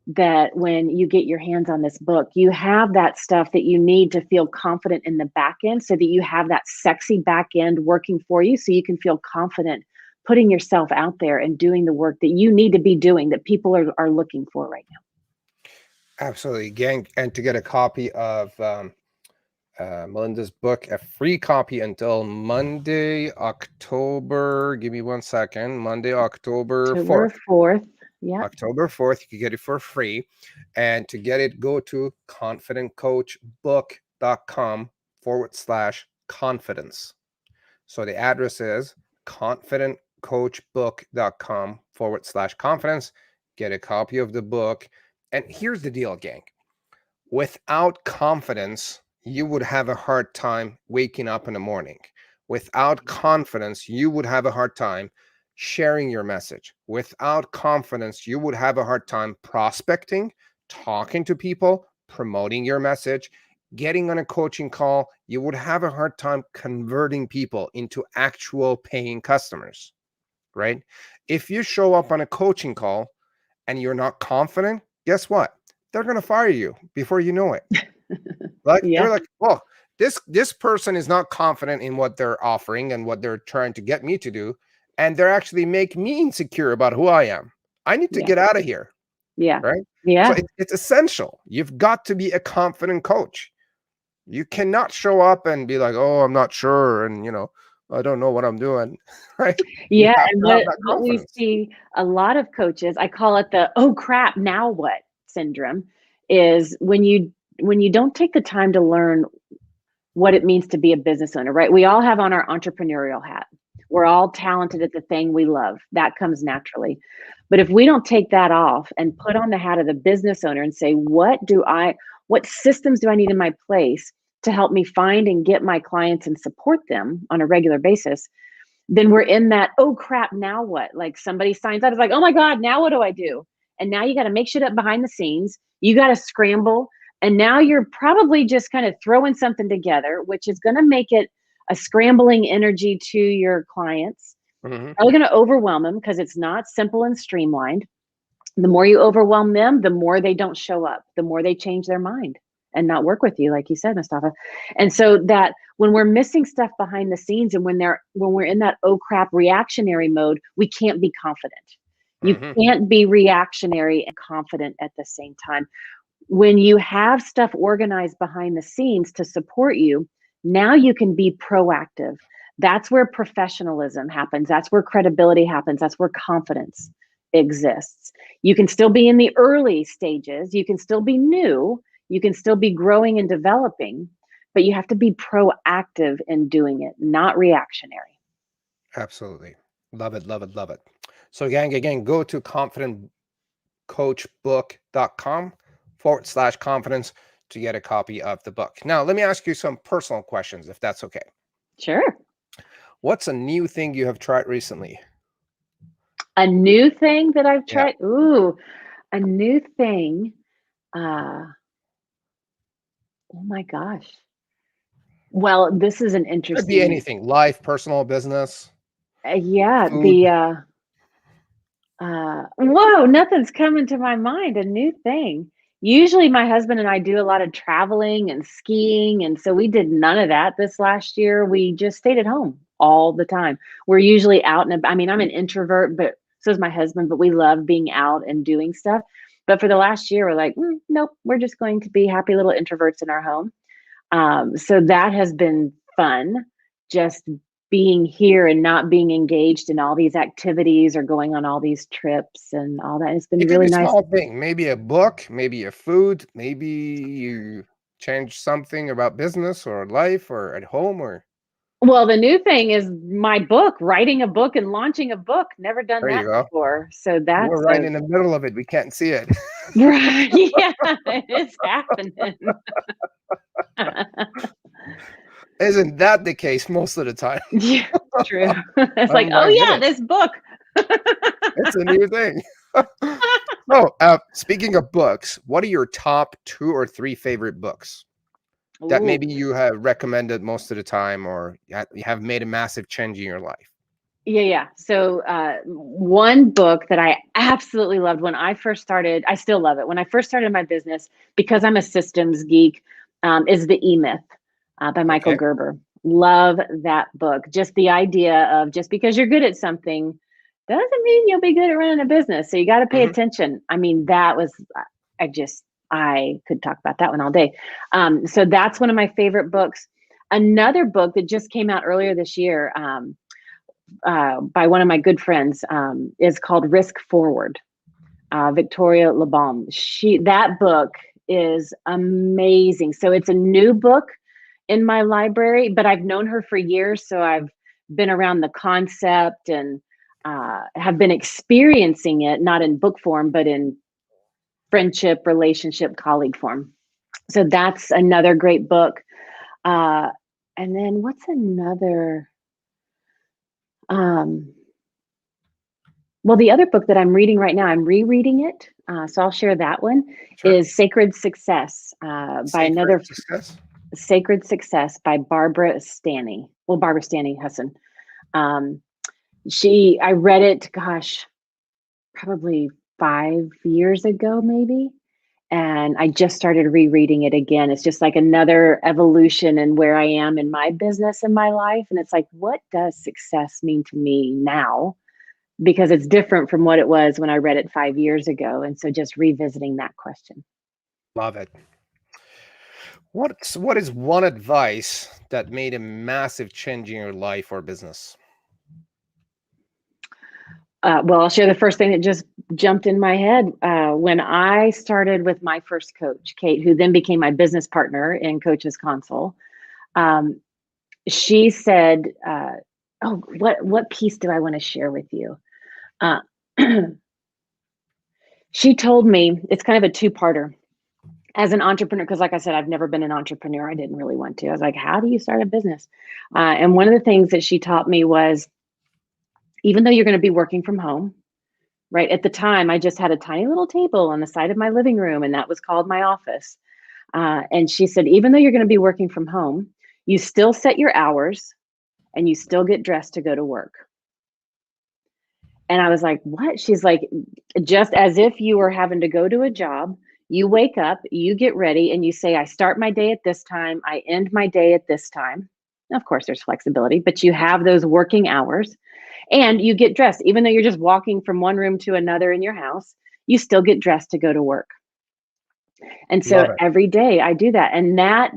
Speaker 2: that when you get your hands on this book, you have that stuff that you need to feel confident in the back end so that you have that sexy back end working for you so you can feel confident putting yourself out there and doing the work that you need to be doing that people are looking for right now.
Speaker 1: Absolutely, gang. And to get a copy of Melinda's book, a free copy until Monday, October. Give me 1 second. Monday, October
Speaker 2: October
Speaker 1: 4th.
Speaker 2: 4th. Yeah.
Speaker 1: October 4th, you can get it for free. And to get it, go to confidentcoachbook.com/confidence. So the address is confidentcoachbook.com/confidence. Get a copy of the book. And here's the deal, gang. Without confidence, you would have a hard time waking up in the morning. Without confidence, you would have a hard time sharing your message. Without confidence, you would have a hard time prospecting, talking to people, promoting your message, getting on a coaching call. You would have a hard time converting people into actual paying customers, right? If you show up on a coaching call and you're not confident, guess what? They're going to fire you before you know it. Like,
Speaker 2: Yeah.
Speaker 1: they're like, well, this person is not confident in what they're offering and what they're trying to get me to do, and they're actually make me insecure about who I am. I need to
Speaker 2: Yeah.
Speaker 1: get out of here,
Speaker 2: Yeah.
Speaker 1: right? So
Speaker 2: Yeah.
Speaker 1: it's essential. You've got to be a confident coach. You cannot show up and be like, oh, I'm not sure, and I don't know what I'm doing, right? You
Speaker 2: Yeah,
Speaker 1: have
Speaker 2: and
Speaker 1: to have
Speaker 2: what
Speaker 1: that
Speaker 2: what we
Speaker 1: confidence.
Speaker 2: see a lot of coaches, I call it the "oh crap, now what" syndrome, is when you don't take the time to learn what it means to be a business owner, right? We all have on our entrepreneurial hat. We're all talented at the thing we love. That comes naturally. But if we don't take that off and put on the hat of the business owner and say, what systems do I need in my place to help me find and get my clients and support them on a regular basis, then we're in that, oh crap, now what? Like somebody signs up, it's like, oh my God, now what do I do? And now you got to make shit up behind the scenes. You got to scramble. And now you're probably just kind of throwing something together, which is going to make it a scrambling energy to your clients.
Speaker 1: Mhm.
Speaker 2: Probably going to overwhelm them because it's not simple and streamlined. The more you overwhelm them, the more they don't show up, the more they change their mind and not work with you, like you said, Mustafa. And so that when we're missing stuff behind the scenes and when we're in that oh crap reactionary mode, we can't be confident. You
Speaker 1: Mhm.
Speaker 2: can't be reactionary and confident at the same time. When you have stuff organized behind the scenes to support you, now you can be proactive. That's where professionalism happens. That's where credibility happens. That's where confidence exists. You can still be in the early stages. You can still be new. You can still be growing and developing, but you have to be proactive in doing it, not reactionary.
Speaker 1: Absolutely. Love it, love it, love it. So again, go to confidentcoachbook.com/confidence to get a copy of the book. Now, let me ask you some personal questions, if that's okay.
Speaker 2: Sure.
Speaker 1: What's a new thing you have tried recently?
Speaker 2: A new thing that I've
Speaker 1: Yeah.
Speaker 2: tried. Ooh, a new thing. Uh, oh my gosh. Well, this is an
Speaker 1: Could be
Speaker 2: interesting,
Speaker 1: anything, life, personal, business,
Speaker 2: yeah,
Speaker 1: food.
Speaker 2: whoa, nothing's coming to my mind. A new thing. Usually, my husband and I do a lot of traveling and skiing. And so we did none of that this last year. We just stayed at home all the time. We're usually out and I mean, I'm an introvert, but so is my husband, but we love being out and doing stuff. But for the last year, we're like, nope, we're just going to be happy little introverts in our home. So that has been fun, just being here and not being engaged in all these activities or going on all these trips and all that. It's been
Speaker 1: It could be
Speaker 2: really
Speaker 1: a
Speaker 2: nice.
Speaker 1: small thing, maybe a book, maybe a food, maybe you change something about business or life or at home or
Speaker 2: Well, the new thing is my book, writing a book and launching a book. Never done
Speaker 1: there you
Speaker 2: that
Speaker 1: go.
Speaker 2: before. So
Speaker 1: We're
Speaker 2: that's
Speaker 1: right in the middle of it. We can't see it.
Speaker 2: right. Yeah, it's happening.
Speaker 1: Isn't that the case most of the time?
Speaker 2: Yeah, true. It's
Speaker 1: Oh
Speaker 2: like,
Speaker 1: my
Speaker 2: oh yeah,
Speaker 1: goodness.
Speaker 2: this book.
Speaker 1: It's a new thing. So, speaking of books, what are your top 2 or 3 favorite books that
Speaker 2: Ooh.
Speaker 1: maybe you have recommended most of the time or you have made a massive change in your life?
Speaker 2: Yeah. So, one book that I absolutely loved when I first started, I still love it. When I first started my business, because I'm a systems geek, is The E Myth by Michael
Speaker 1: Okay.
Speaker 2: Gerber. Love that book. Just the idea of just because you're good at something doesn't mean you'll be good at running a business. So you got to pay
Speaker 1: Mhm.
Speaker 2: attention. I mean, that was, I could talk about that one all day. So that's one of my favorite books. Another book that just came out earlier this year, by one of my good friends, is called Risk Forward. Victoria Labalme. That book is amazing. So it's a new book in my library, but I've known her for years, so I've been around the concept and have been experiencing it, not in book form, but in friendship, relationship, colleague form. So that's another great book. Uh, and then what's another? Um, Well, the other book that I'm reading right now, I'm rereading it, so I'll share that one,
Speaker 1: Sure.
Speaker 2: is Sacred Success, by
Speaker 1: Sacred
Speaker 2: another
Speaker 1: success?
Speaker 2: Sacred Success by Barbara Stanny. Well, Barbara Stanny Husson. Um, I read it, gosh, probably 5 years ago, maybe. And I just started rereading it again. It's just like another evolution in where I am in my business and my life. And it's like, what does success mean to me now? Because it's different from what it was when I read it 5 years ago. And so just revisiting that question.
Speaker 1: Love it. What is one advice that made a massive change in your life or business?
Speaker 2: Well, I'll share the first thing that just jumped in my head. When I started with my first coach, Kate, who then became my business partner in Coach's Console, um, she said, "Oh, what piece do I want to share with you?" Uh, she told me it's kind of a two-parter. As an entrepreneur, because like I said, I've never been an entrepreneur. I didn't really want to. I was like, how do you start a business? And one of the things that she taught me was, even though you're going to be working from home, right? At the time, I just had a tiny little table on the side of my living room, and that was called my office. And she said, even though you're going to be working from home, you still set your hours and you still get dressed to go to work. And I was like, what? She's like, just as if you were having to go to a job, you wake up, you get ready, and you say, I start my day at this time, I end my day at this time. Of course, there's flexibility, but you have those working hours and you get dressed. Even though you're just walking from one room to another in your house, you still get dressed to go to work. And so
Speaker 1: Love it.
Speaker 2: every day I do that. And that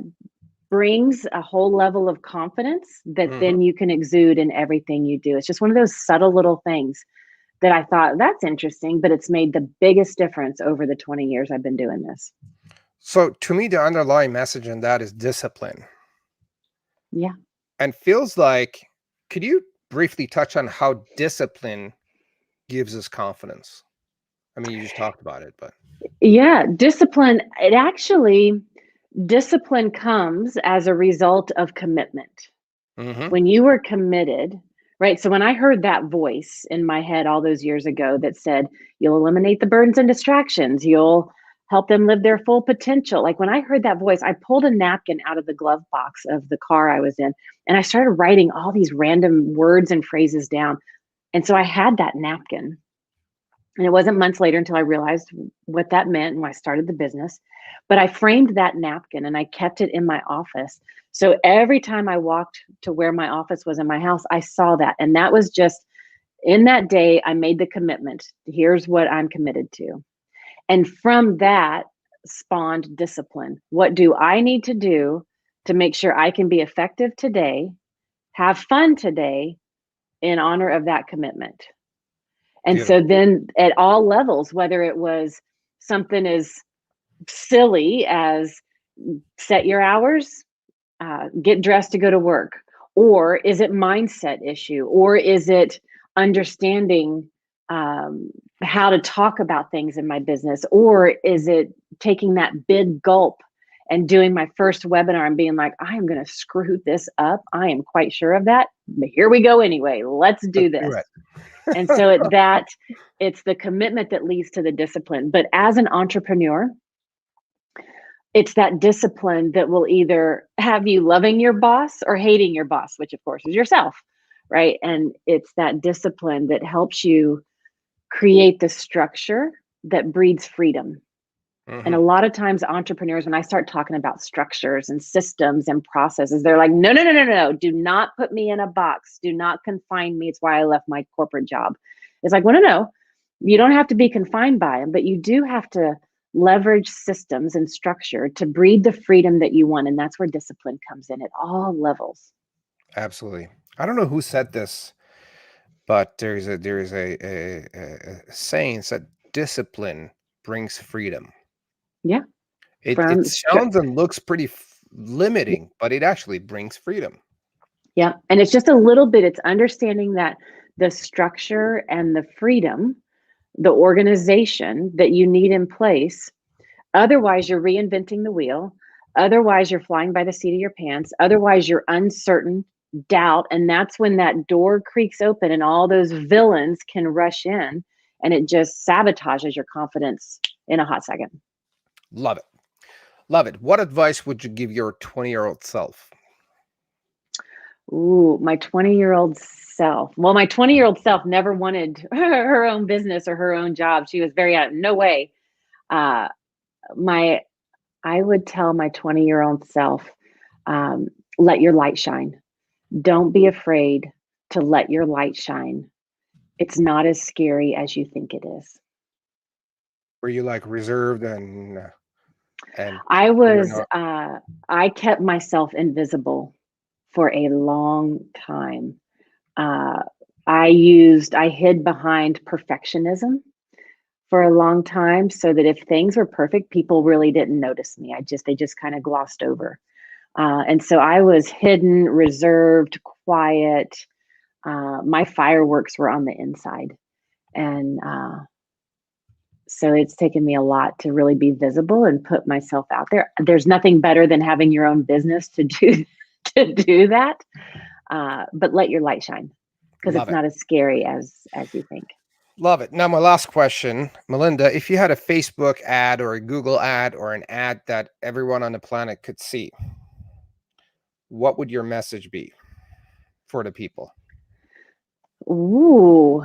Speaker 2: brings a whole level of confidence that
Speaker 1: Mhm.
Speaker 2: then you can exude in everything you do. It's just one of those subtle little things that I thought, that's interesting, but it's made the biggest difference over the 20 years I've been doing this.
Speaker 1: So to me, the underlying message in that is discipline.
Speaker 2: Yeah.
Speaker 1: And feels like, could you briefly touch on how discipline gives us confidence? I mean, you just talked about it, but
Speaker 2: Yeah. Discipline comes as a result of commitment.
Speaker 1: Mhm.
Speaker 2: When you were committed, right? So when I heard that voice in my head all those years ago that said, you'll eliminate the burdens and distractions, you'll help them live their full potential. Like when I heard that voice, I pulled a napkin out of the glove box of the car I was in and I started writing all these random words and phrases down. And so I had that napkin. And it wasn't months later until I realized what that meant and when I started the business. But I framed that napkin and I kept it in my office. So every time I walked to where my office was in my house, I saw that. And that was just in that day, I made the commitment. Here's what I'm committed to. And from that spawned discipline. What do I need to do to make sure I can be effective today, have fun today in honor of that commitment? And so
Speaker 1: Beautiful.
Speaker 2: then at all levels, whether it was something as silly as set your hours, get dressed to go to work, or is it mindset issue, or is it understanding um, how to talk about things in my business, or is it taking that big gulp and doing my first webinar and being like, I am going to screw this up. I am quite sure of that. But here we go anyway. Let's
Speaker 1: Let's
Speaker 2: do
Speaker 1: do
Speaker 2: this.
Speaker 1: it.
Speaker 2: And so it's the commitment that leads to the discipline. But as an entrepreneur, it's that discipline that will either have you loving your boss or hating your boss, which of course is yourself, right? And it's that discipline that helps you create the structure that breeds freedom. And a
Speaker 1: Mhm.
Speaker 2: lot of times entrepreneurs, when I start talking about structures and systems and processes, they're like, no, no, no, no, no, do not put me in a box. Do not confine me. It's why I left my corporate job. It's like, well, no, no, you don't have to be confined by them, but you do have to leverage systems and structure to breed the freedom that you want. And that's where discipline comes in at all levels.
Speaker 1: Absolutely. I don't know who said this, but there's a saying that discipline brings freedom.
Speaker 2: Yeah.
Speaker 1: It
Speaker 2: From
Speaker 1: sounds and looks pretty limiting, but it actually brings freedom.
Speaker 2: yeah. And it's just a little bit, it's understanding that the structure and the freedom, the organization that you need in place. Otherwise, you're reinventing the wheel. Otherwise, you're flying by the seat of your pants. Otherwise, you're uncertain, doubt. And that's when that door creaks open and all those villains can rush in and it just sabotages your confidence in a hot second.
Speaker 1: Love it. Love it. What advice would you give your 20-year-old self?
Speaker 2: Ooh, my 20-year-old self. Well, my 20-year-old self never wanted her own business or her own job. She was very no way. Uh, my I would tell my 20-year-old self, um, let your light shine. Don't be afraid to let your light shine. It's not as scary as you think it is.
Speaker 1: Were you like reserved and
Speaker 2: I
Speaker 1: you're
Speaker 2: was,
Speaker 1: not?
Speaker 2: I kept myself invisible for a long time. Uh, I hid behind perfectionism for a long time so that if things were perfect, people really didn't notice me. They just kind of glossed over. And so I was hidden, reserved, quiet. My fireworks were on the inside. And so it's taken me a lot to really be visible and put myself out there. There's nothing better than having your own business to do to do that. But let your light shine because
Speaker 1: Love
Speaker 2: it's
Speaker 1: it.
Speaker 2: not as scary as you think.
Speaker 1: Love it. Now, my last question, Melinda, if you had a Facebook ad or a Google ad or an ad that everyone on the planet could see, what would your message be for the people?
Speaker 2: Ooh,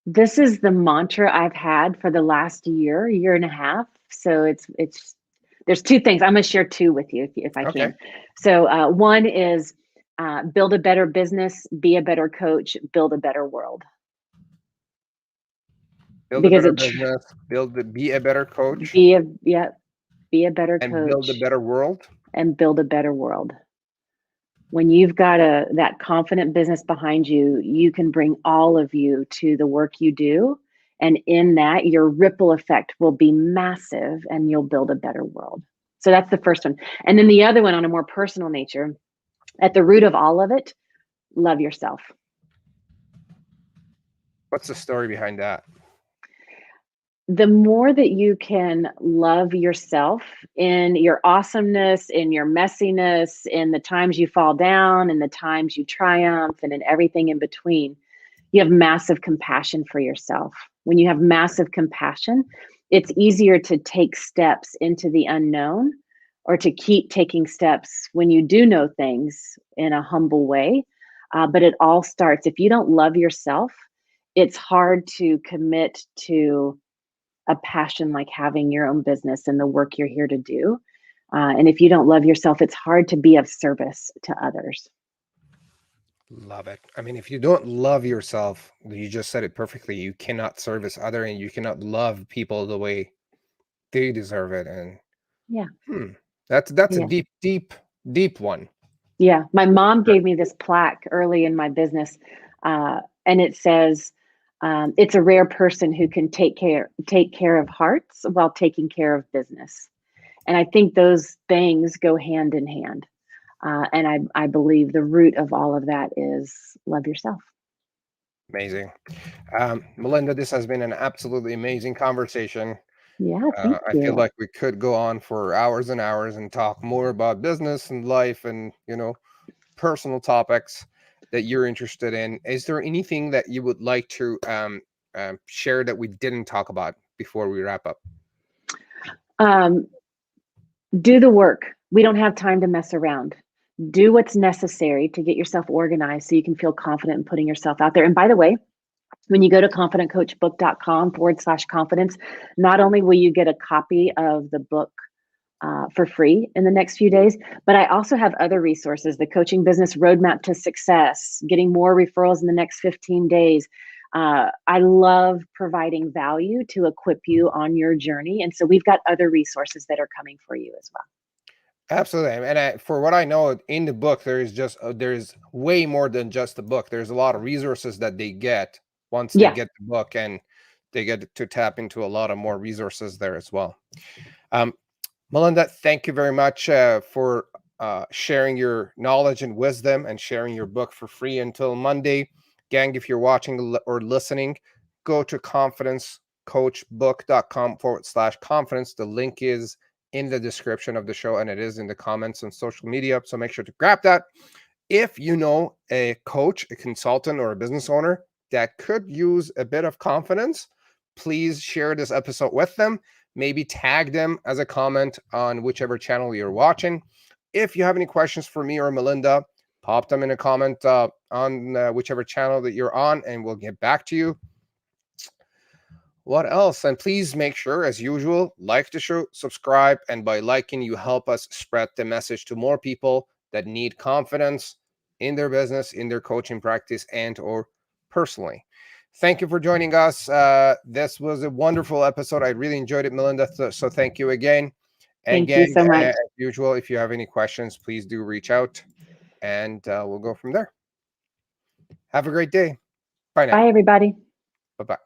Speaker 2: this is the mantra I've had for the last year and a half. So it's there's two things. I'm going to share two with you if I
Speaker 1: Okay.
Speaker 2: can. So one is build a better business, be a better coach, build a better world.
Speaker 1: Build a
Speaker 2: Because
Speaker 1: better
Speaker 2: it
Speaker 1: business, be a better coach,
Speaker 2: be a yeah, be a better
Speaker 1: and build a
Speaker 2: coach
Speaker 1: better world.
Speaker 2: and build a better world. When you've got that confident business behind you, you can bring all of you to the work you do. And in that, your ripple effect will be massive and you'll build a better world. So that's the first one. And then the other one, on a more personal nature, at the root of all of it, love yourself.
Speaker 1: What's the story behind that?
Speaker 2: The more that you can love yourself in your awesomeness, in your messiness, in the times you fall down, in the times you triumph, and in everything in between, you have massive compassion for yourself. When you have massive compassion, it's easier to take steps into the unknown or to keep taking steps when you do know things in a humble way. But it all starts, if you don't love yourself, it's hard to commit to a passion like having your own business and the work you're here to do. And if you don't love yourself, it's hard to be of service to others.
Speaker 1: Love it. I mean, if you don't love yourself, you just said it perfectly. You cannot service other, and you cannot love people the way they deserve it. And
Speaker 2: Yeah.
Speaker 1: hmm, that's a
Speaker 2: Yeah.
Speaker 1: deep one.
Speaker 2: Yeah. My mom gave me this plaque early in my business, and it says, it's a rare person who can take care of hearts while taking care of business. And I think those things go hand in hand. And I believe the root of all of that is love yourself.
Speaker 1: Amazing. Melinda, this has been an absolutely amazing conversation.
Speaker 2: Yeah. Thank
Speaker 1: I feel
Speaker 2: you.
Speaker 1: like we could go on for hours and hours and talk more about business and life and, personal topics that you're interested in. Is there anything that you would like to share that we didn't talk about before we wrap up?
Speaker 2: Um, do the work. We don't have time to mess around. Do what's necessary to get yourself organized so you can feel confident in putting yourself out there. And by the way, when you go to confidentcoachbook.com/confidence, not only will you get a copy of the book for free in the next few days, but I also have other resources: the Coaching Business Roadmap to Success, getting more referrals in the next 15 days. I love providing value to equip you on your journey. And so we've got other resources that are coming for you as well.
Speaker 1: Absolutely. And for what I know, in the book, there's way more than just the book. There's a lot of resources that they get once they
Speaker 2: Yeah.
Speaker 1: get the book, and they get to tap into a lot of more resources there as well. Um, Melinda, thank you very much for sharing your knowledge and wisdom and sharing your book for free until Monday. Gang, if you're watching or listening, go to confidencecoachbook.com/confidence. The link is in the description of the show, and it is in the comments on social media. So make sure to grab that. If you know a coach, a consultant, or a business owner that could use a bit of confidence, please share this episode with them. Maybe tag them as a comment on whichever channel you're watching. If you have any questions for me or Melinda, pop them in a comment on whichever channel that you're on, and we'll get back to you. What else? And please make sure, as usual, like the show, subscribe, and by liking, you help us spread the message to more people that need confidence in their business, in their coaching practice, and or personally. Thank you for joining us. This was a wonderful episode. I really enjoyed it, Melinda. So thank you again. And
Speaker 2: Thank you
Speaker 1: again,
Speaker 2: so much.
Speaker 1: as usual, if you have any questions, please do reach out, and we'll go from there. Have a great day. Bye now.
Speaker 2: Bye, everybody.
Speaker 1: Bye-bye.